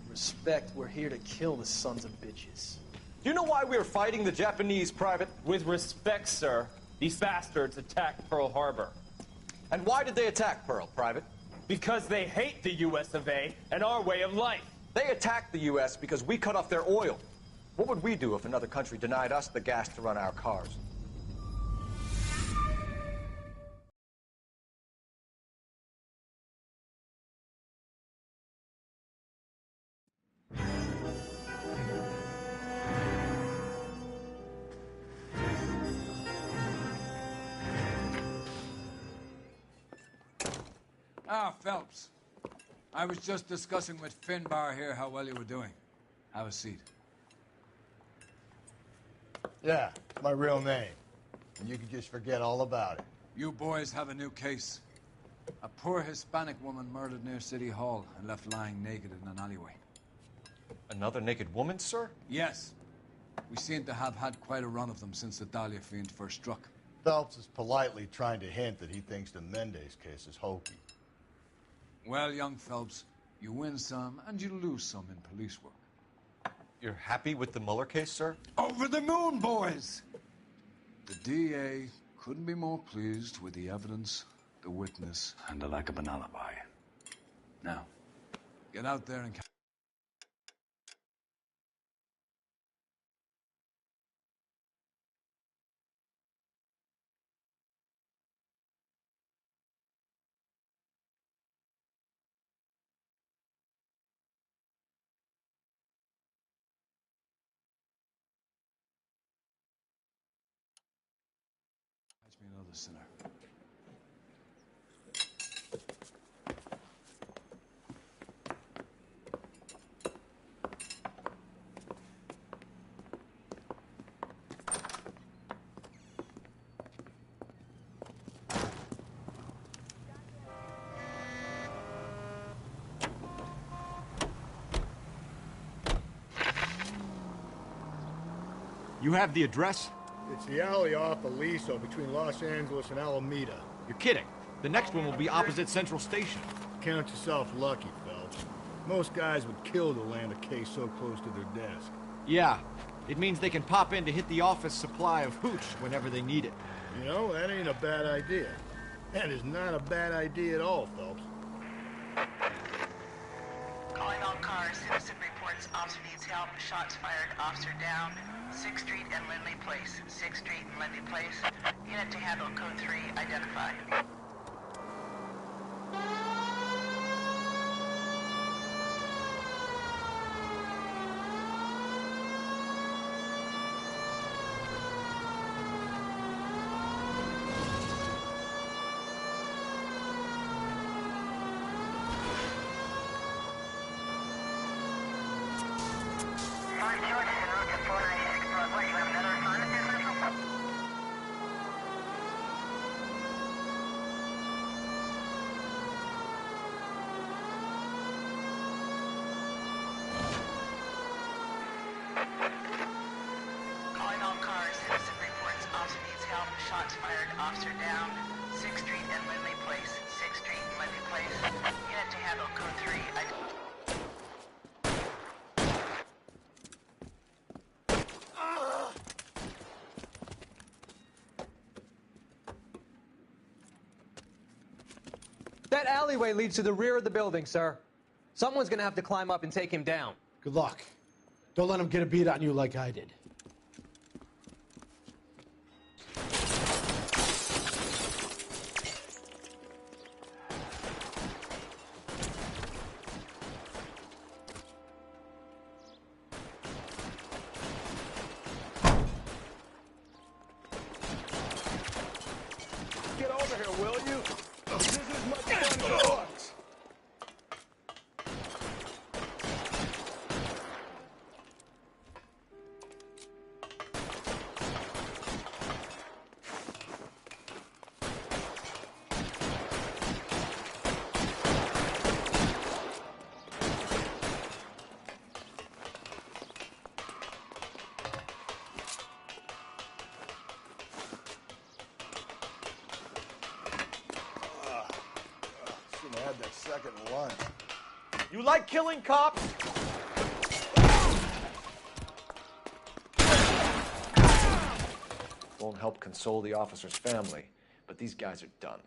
Respect, we're here to kill the sons of bitches. Do you know why we are fighting the Japanese, Private? With respect, sir, these bastards attacked Pearl Harbor. And why did they attack Pearl, Private? Because they hate the US of A and our way of life. They attacked the U.S. because we cut off their oil. What would we do if another country denied us the gas to run our cars? Ah, Phelps. I was just discussing with Finbar here how well you were doing. Have a seat. Yeah, it's my real name. And you can just forget all about it. You boys have a new case. A poor Hispanic woman murdered near City Hall and left lying naked in an alleyway. Another naked woman, sir? Yes. We seem to have had quite a run of them since the Dahlia fiend first struck. Phelps is politely trying to hint that he thinks the Mendez case is hokey. Well, young Phelps, you win some and you lose some in police work. You're happy with the Mueller case, sir? Over the moon, boys! The DA couldn't be more pleased with the evidence, the witness, and the lack of an alibi. Now, get out there and... Catch me another sinner. You have the address? It's the alley off Aliso between Los Angeles and Alameda. You're kidding. The next one will be opposite Central Station. Count yourself lucky, Phelps. Most guys would kill to land a case so close to their desk. Yeah. It means they can pop in to hit the office supply of hooch whenever they need it. You know, that ain't a bad idea. That is not a bad idea at all, Phelps. Calling all cars. Citizen reports officer needs help. Shots fired. Officer down. 6th Street and Lindley Place. 6th Street and Lindley Place. Unit to handle code 3. Identify. Calling all cars. Citizen reports officer needs help. Shots fired. Officer down. 6th Street and Lindley Place. 6th Street and Lindley Place. Unit to handle code 3. That alleyway leads to the rear of the building, sir. Someone's gonna have to climb up and take him down. Good luck. Don't let him get a beat on you like I did. Get over here, will you? This is much fun for us. second lunch. You like killing cops? Won't help console the officer's family, but these guys are done.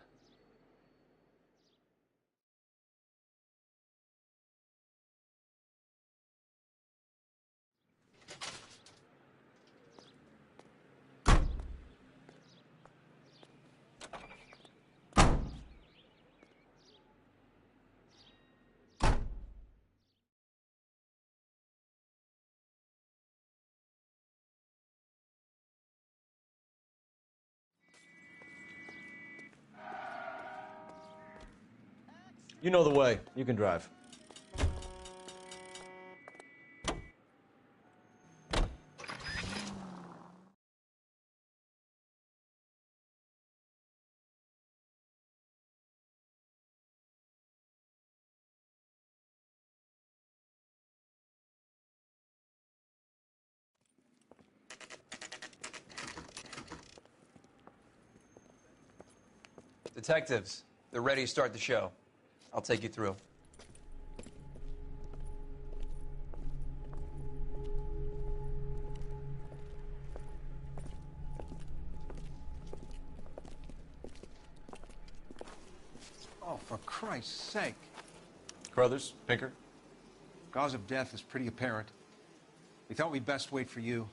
You know the way. You can drive. Detectives, they're ready to start the show. I'll take you through. Oh, for Christ's sake. Carruthers, Pinker. Cause of death is pretty apparent. We thought we'd best wait for you.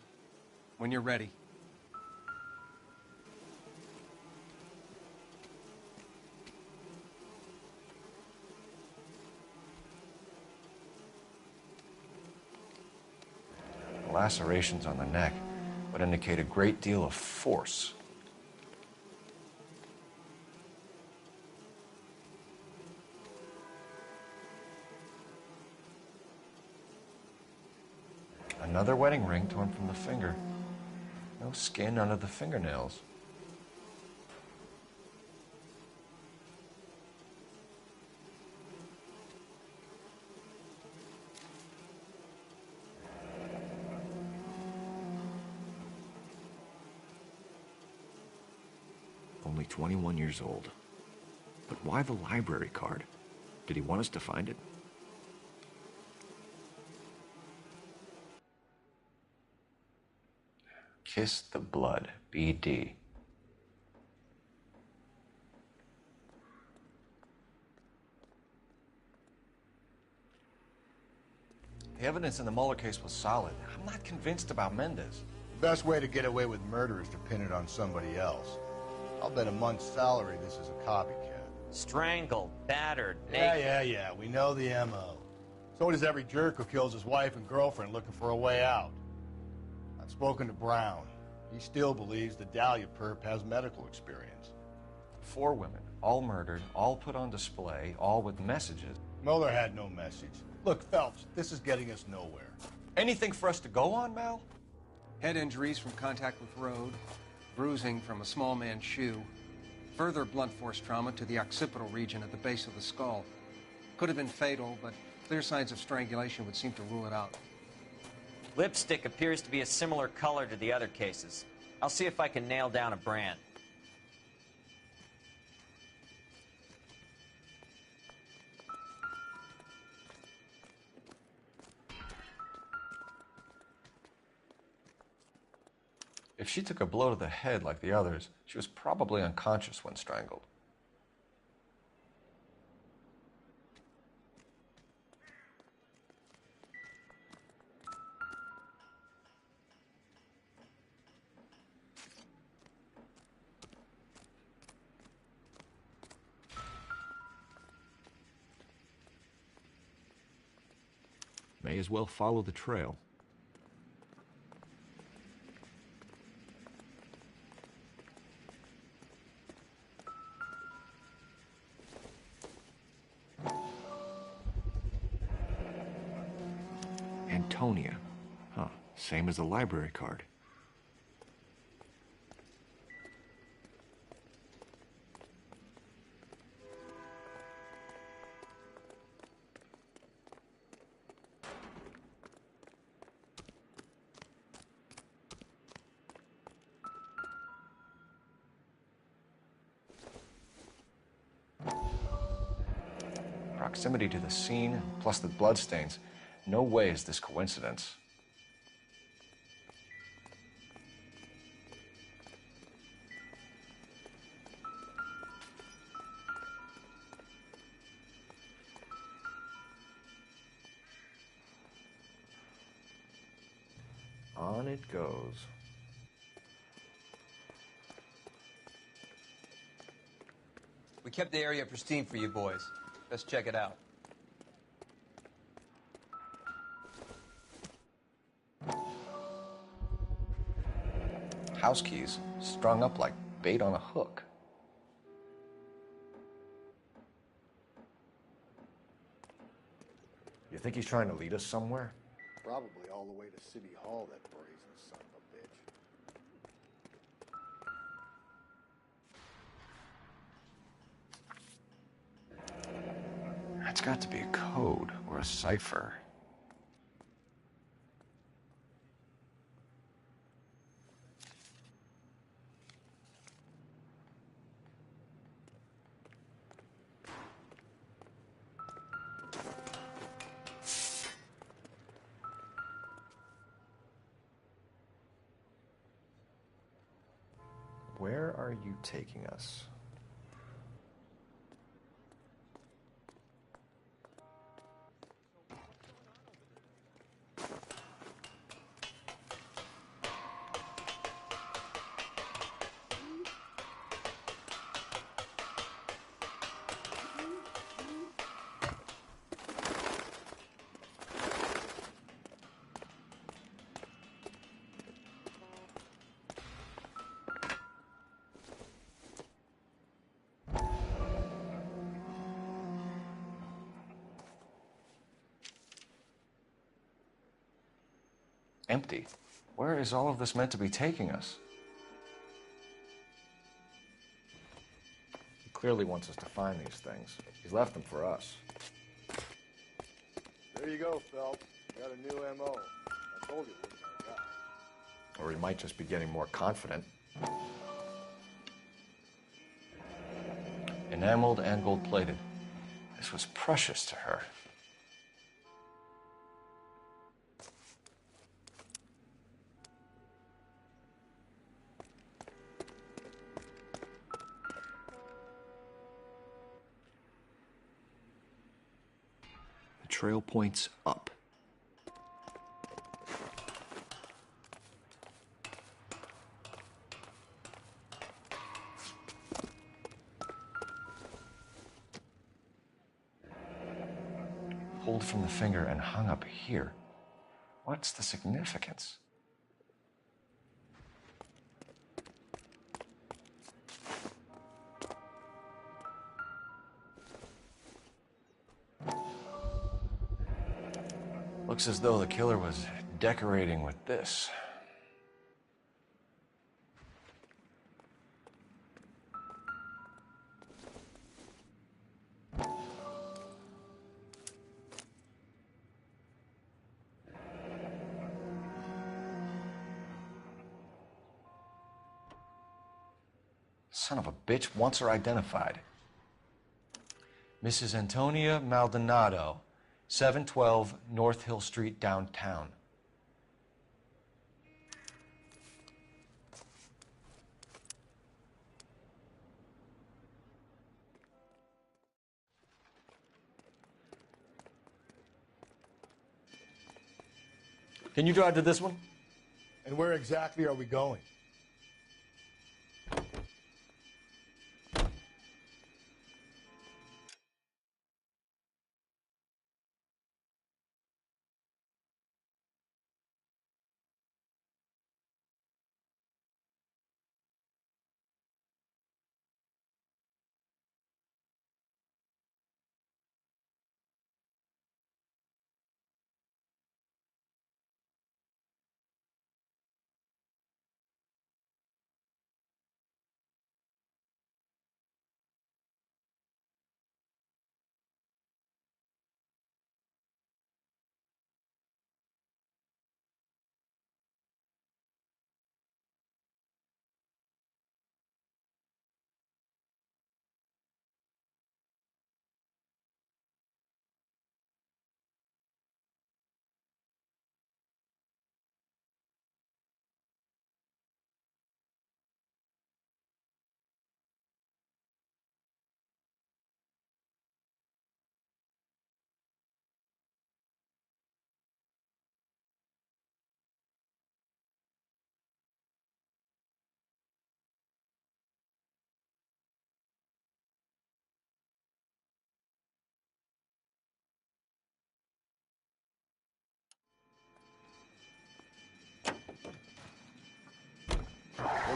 When you're ready. Lacerations on the neck would indicate a great deal of force. Another wedding ring torn from the finger. No skin under the fingernails. Only 21 years old. But why the library card? Did he want us to find it? Kiss the blood, BD. The evidence in the Mueller case was solid. I'm not convinced about Mendez. The best way to get away with murder is to pin it on somebody else. I'll bet a month's salary this is a copycat. Strangled, battered, Yeah. We know the M.O. So does every jerk who kills his wife and girlfriend looking for a way out. I've spoken to Brown. He still believes the Dahlia perp has medical experience. 4 women, all murdered, all put on display, all with messages. Mueller had no message. Look, Phelps, this is getting us nowhere. Anything for us to go on, Mal? Head injuries from contact with road, bruising from a small man's shoe, further blunt force trauma to the occipital region at the base of the skull. Could have been fatal, but clear signs of strangulation would seem to rule it out. Lipstick appears to be a similar color to the other cases. I'll see if I can nail down a brand. If she took a blow to the head like the others, she was probably unconscious when strangled. May as well follow the trail. Antonia. Huh. Same as the library card. proximity to the scene, plus the bloodstains, no way is this coincidence. On it goes. We kept the area pristine for you boys. Let's check it out. House keys strung up like bait on a hook. You think he's trying to lead us somewhere? Probably all the way to City Hall, that brazen son of a bitch. That's got to be a code or a cipher. Where are you taking us? Empty. Where is all of this meant to be taking us? He clearly wants us to find these things. He's left them for us. There you go, Phelps. Got a new M.O. I told you it was our guy. Or he might just be getting more confident. Enameled and gold-plated. This was precious to her. Trail points up. Pulled from the finger and hung up here. What's the significance? Looks as though the killer was decorating with this. Son of a bitch wants her identified. Mrs. Antonia Maldonado, 712 North Hill Street, downtown. Can you drive to this one? And where exactly are we going?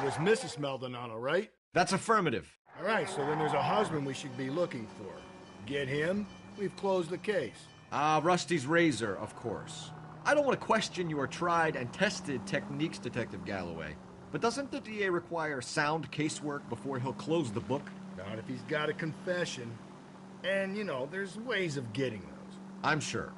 was Mrs. Maldonado, right? That's affirmative. All right, so then there's a husband we should be looking for. Get him, we've closed the case. Rusty's razor, of course. I don't want to question your tried and tested techniques, Detective Galloway. But doesn't the DA require sound casework before he'll close the book? Not if he's got a confession. And, you know, there's ways of getting those. I'm sure.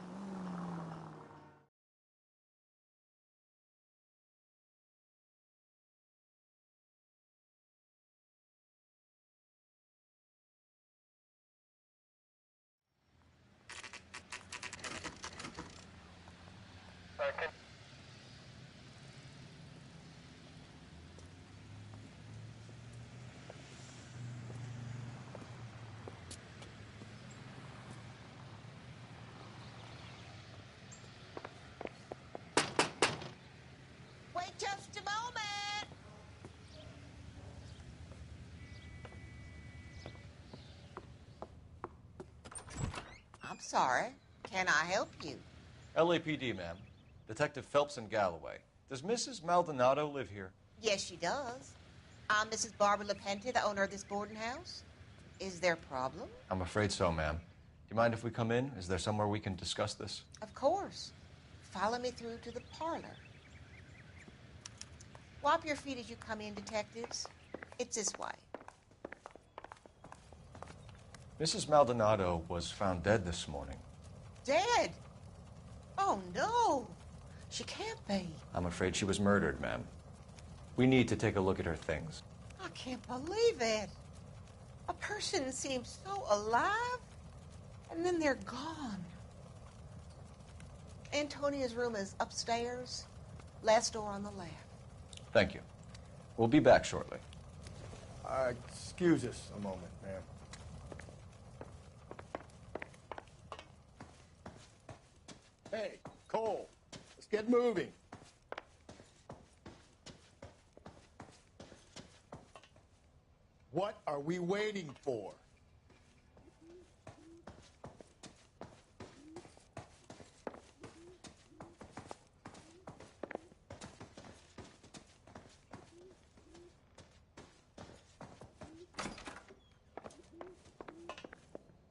Wait just a moment. I'm sorry. Can I help you? LAPD, ma'am. Detective Phelps and Galloway. Does Mrs. Maldonado live here? Yes, she does. I'm Mrs. Barbara LaPente, the owner of this boarding house. Is there a problem? I'm afraid so, ma'am. Do you mind if we come in? Is there somewhere we can discuss this? Of course. Follow me through to the parlor. Wipe your feet as you come in, detectives. It's this way. Mrs. Maldonado was found dead this morning. Dead? Oh, no. She can't be. I'm afraid she was murdered, ma'am. We need to take a look at her things. I can't believe it. A person seems so alive, and then they're gone. Antonia's room is upstairs, last door on the left. Thank you. We'll be back shortly. Excuse us a moment, ma'am. Hey, Cole, let's get moving. What are we waiting for?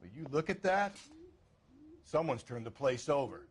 Will you look at that? Someone's turned the place over.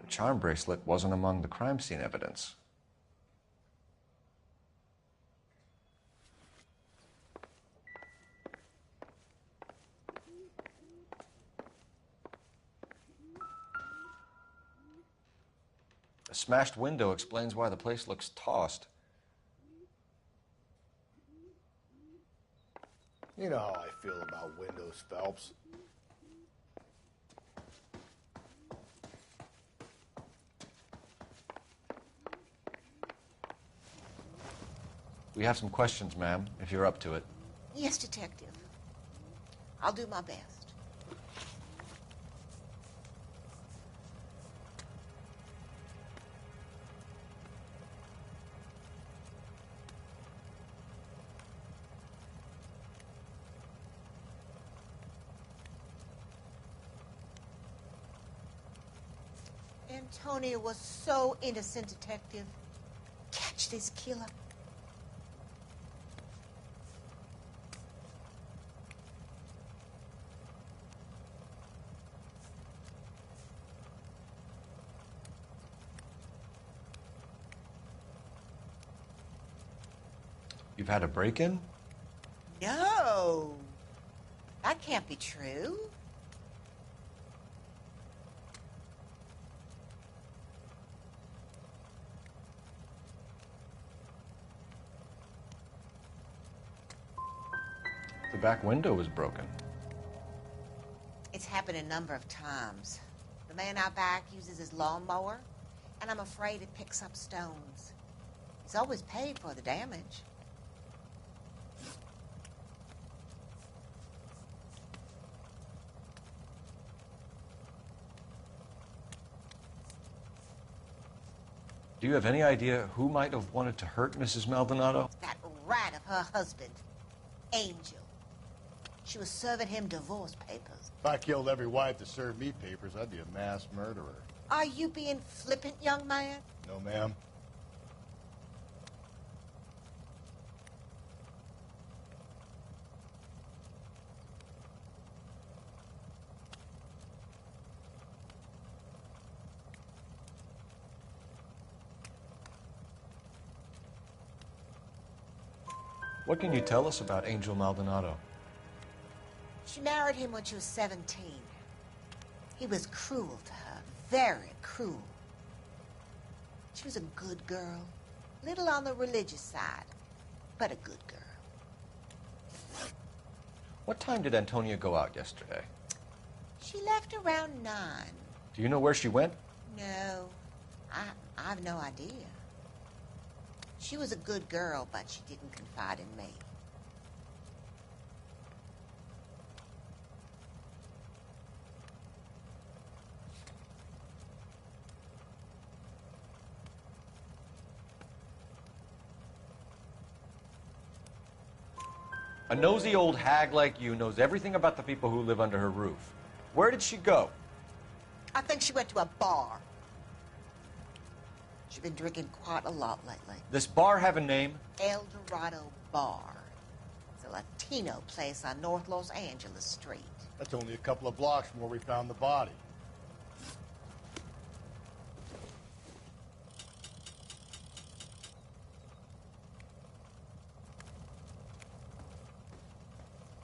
The charm bracelet wasn't among the crime scene evidence. The smashed window explains why the place looks tossed. You know how I feel about windows, Phelps. We have some questions, ma'am, if you're up to it. Yes, detective. I'll do my best. Antonia was so innocent, Detective. Catch this killer. You've had a break-in? No. That can't be true. The back window was broken. It's happened a number of times. The man out back uses his lawnmower, and I'm afraid it picks up stones. He's always paid for the damage. Do you have any idea who might have wanted to hurt Mrs. Maldonado? That rat of her husband, Angel. She was serving him divorce papers. If I killed every wife to serve me papers, I'd be a mass murderer. Are you being flippant, young man? No, ma'am. What can you tell us about Angel Maldonado? She married him when she was 17. He was cruel to her, very cruel. She was a good girl, little on the religious side, but a good girl. What time did Antonia go out yesterday? She left around 9. Do you know where she went? No, I have no idea. She was a good girl, but she didn't confide in me. A nosy old hag like you knows everything about the people who live under her roof. Where did she go? I think she went to a bar. She's been drinking quite a lot lately. This bar have a name? El Dorado Bar. It's a Latino place on North Los Angeles Street. That's only a couple of blocks from where we found the body.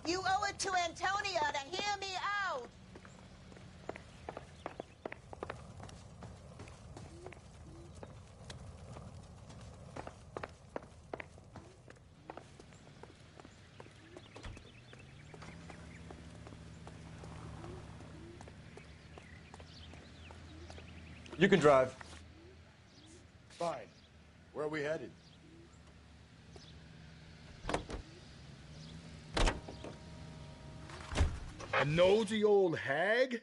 You owe it to Antonia to hear me out. You can drive. Fine. Where are we headed? A nosy old hag?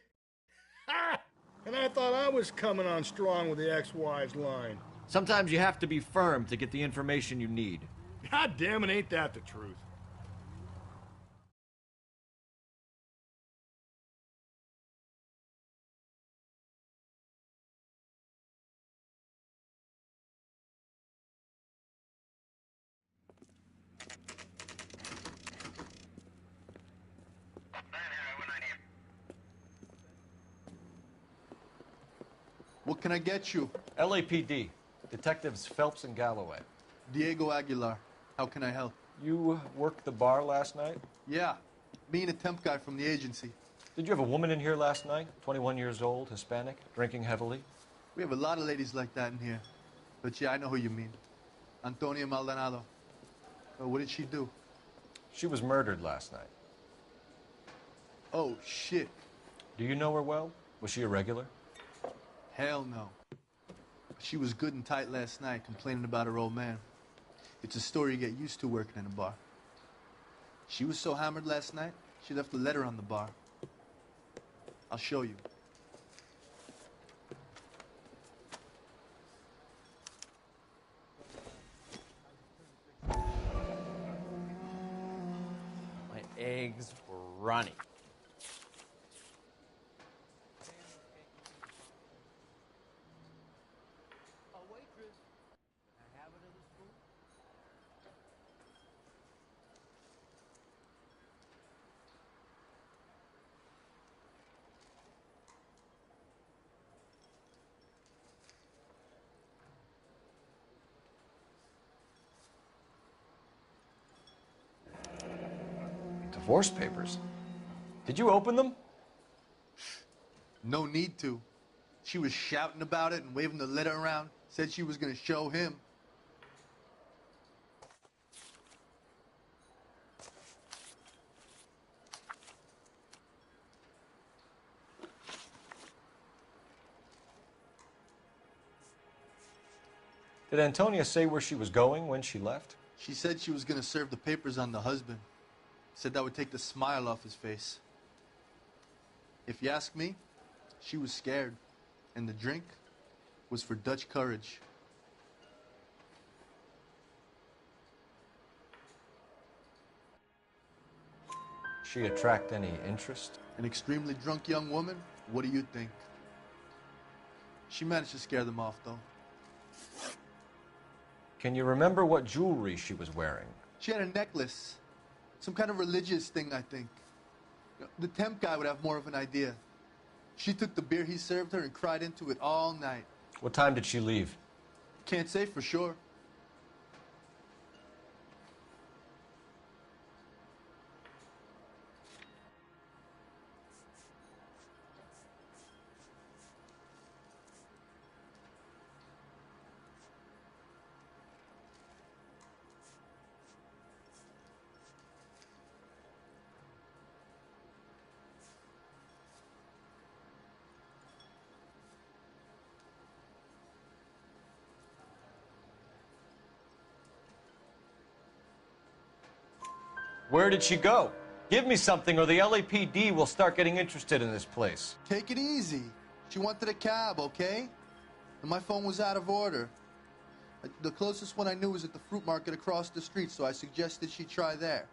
Ha! And I thought I was coming on strong with the ex-wives line. Sometimes you have to be firm to get the information you need. God damn it, ain't that the truth? What can I get you? LAPD. Detectives Phelps and Galloway. Diego Aguilar. How can I help? You worked the bar last night? Yeah. Me and a temp guy from the agency. Did you have a woman in here last night? 21 years old, Hispanic, drinking heavily? We have a lot of ladies like that in here. But yeah, I know who you mean. Antonia Maldonado. What did she do? She was murdered last night. Oh, shit. Do you know her well? Was she a regular? Hell no. She was good and tight last night, complaining about her old man. It's a story you get used to working in a bar. She was so hammered last night, she left a letter on the bar. I'll show you. My eggs were runny. Divorce papers? Did you open them? No need to. She was shouting about it and waving the letter around. Said she was going to show him. Did Antonia say where she was going when she left? She said she was going to serve the papers on the husband. Said that would take the smile off his face. If you ask me, she was scared. And the drink was for Dutch courage. She attract any interest? An extremely drunk young woman? What do you think? She managed to scare them off, though. Can you remember what jewelry she was wearing? She had a necklace. Some kind of religious thing, I think. The temp guy would have more of an idea. She took the beer he served her and cried into it all night. What time did she leave? Can't say for sure. Where did she go? Give me something or the LAPD will start getting interested in this place. Take it easy. She wanted a cab, okay? And my phone was out of order. The closest one I knew was at the fruit market across the street, so I suggested she try there.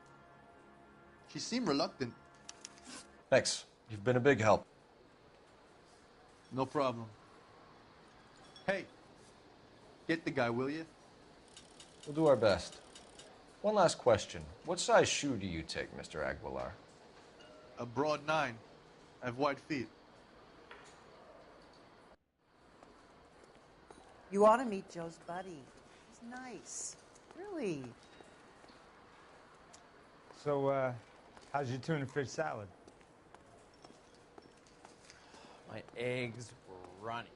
She seemed reluctant. Thanks. You've been a big help. No problem. Hey, get the guy, will you? We'll do our best. One last question. What size shoe do you take, Mr. Aguilar? A broad 9. I have wide feet. You ought to meet Joe's buddy. He's nice. Really. So, how's your tuna fish salad? My eggs were runny.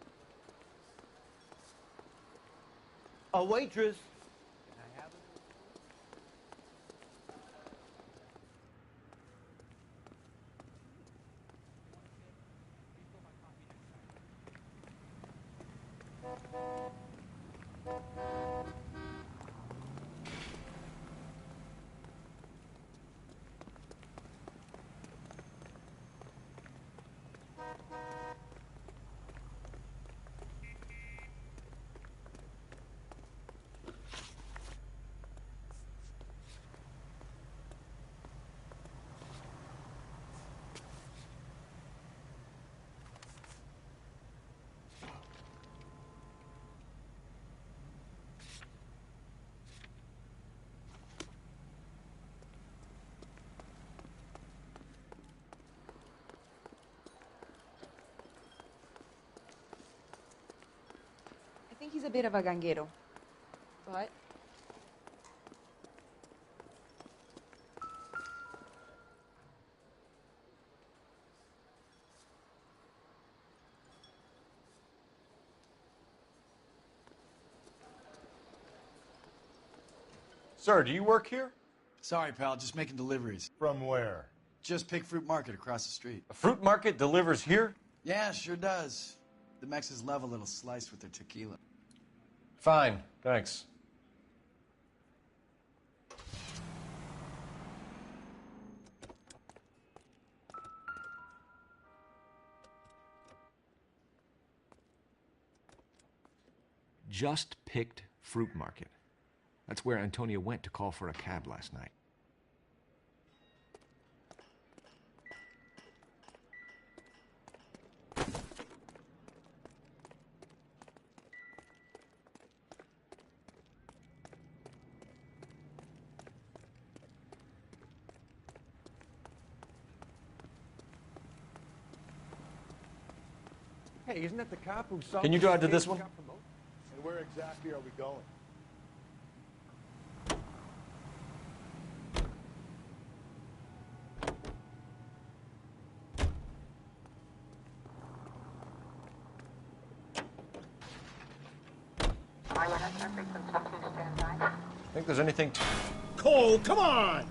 A waitress. I think he's a bit of a ganguero, but Sir, do you work here? Sorry, pal, just making deliveries. From where? Just Pick Fruit Market across the street. A fruit market delivers here? Yeah, sure does. The Mexes love a little slice with their tequila. Fine, thanks. Just Picked Fruit Market. That's where Antonia went to call for a cab last night. Hey, isn't that the cop who saw... Can you drive to this one? And where exactly are we going? Think there's anything... Cole, come on!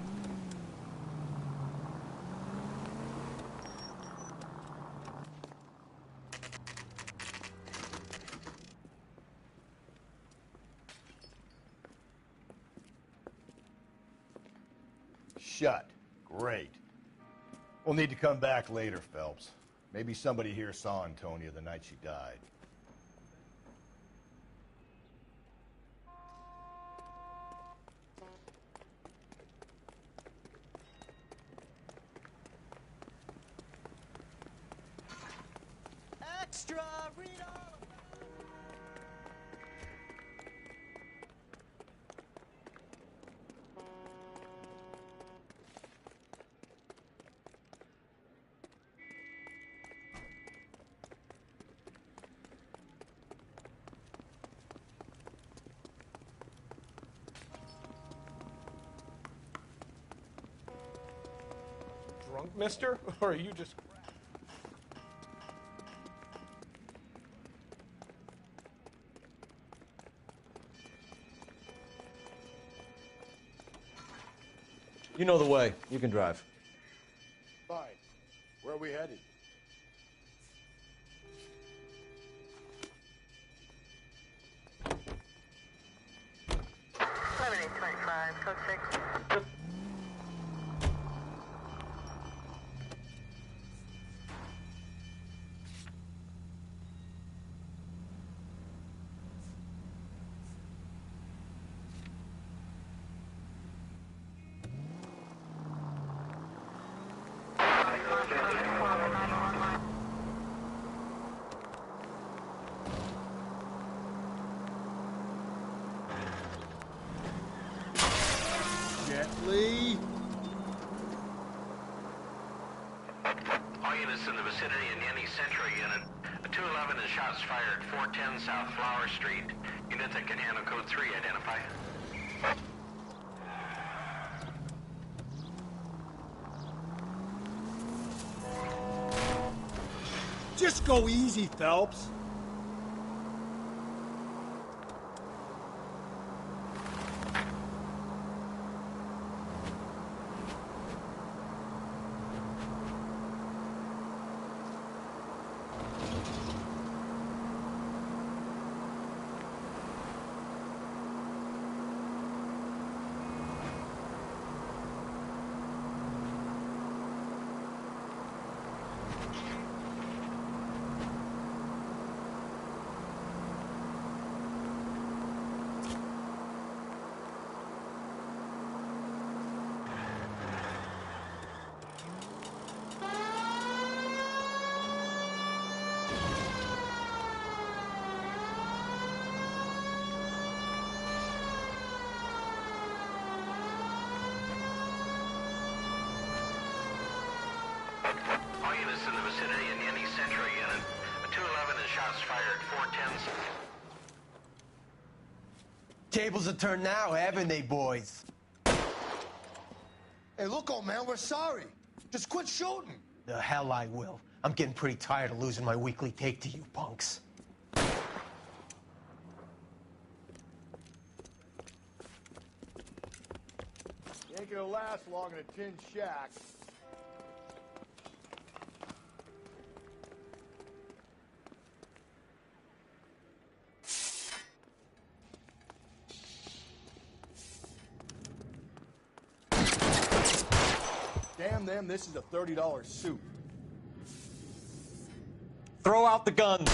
Shut. Great. We'll need to come back later, Phelps. Maybe somebody here saw Antonia the night she died. Extra! Read all! Drunk, mister? Or are you just... You know the way. You can drive. Fine. Where are we headed? Code 6. Gently. All units in the vicinity in any Central unit. A 211 and shots fired 410 South Flower Street. Unit that can handle code 3, identify. Just go easy, Phelps. All units in the vicinity in any Central unit. A 211 and shots fired 410. Tables are turned now, haven't they, boys? Hey, look, old man, we're sorry. Just quit shooting. The hell I will. I'm getting pretty tired of losing my weekly take to you punks. You ain't gonna last long in a tin shack. Damn them, this is a $30 suit. Throw out the guns.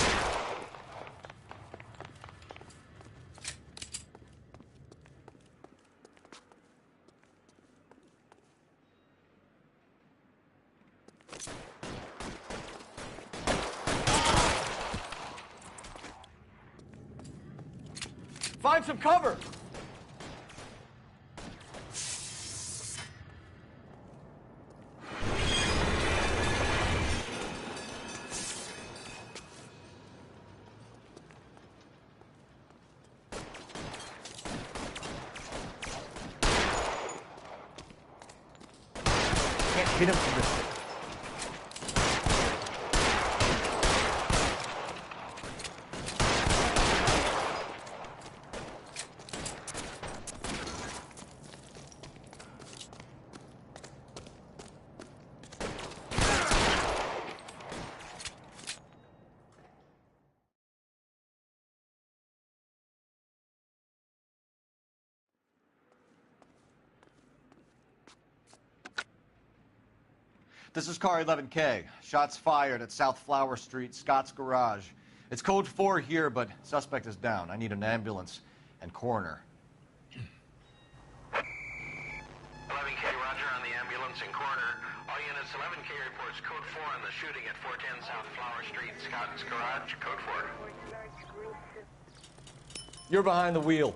Find some cover. Hit him from this way. This is car 11K. Shots fired at South Flower Street, Scott's Garage. It's code 4 here, but suspect is down. I need an ambulance and coroner. 11K, roger on the ambulance and coroner. All units, 11K reports code 4 on the shooting at 410 South Flower Street, Scott's Garage, code 4. You're behind the wheel.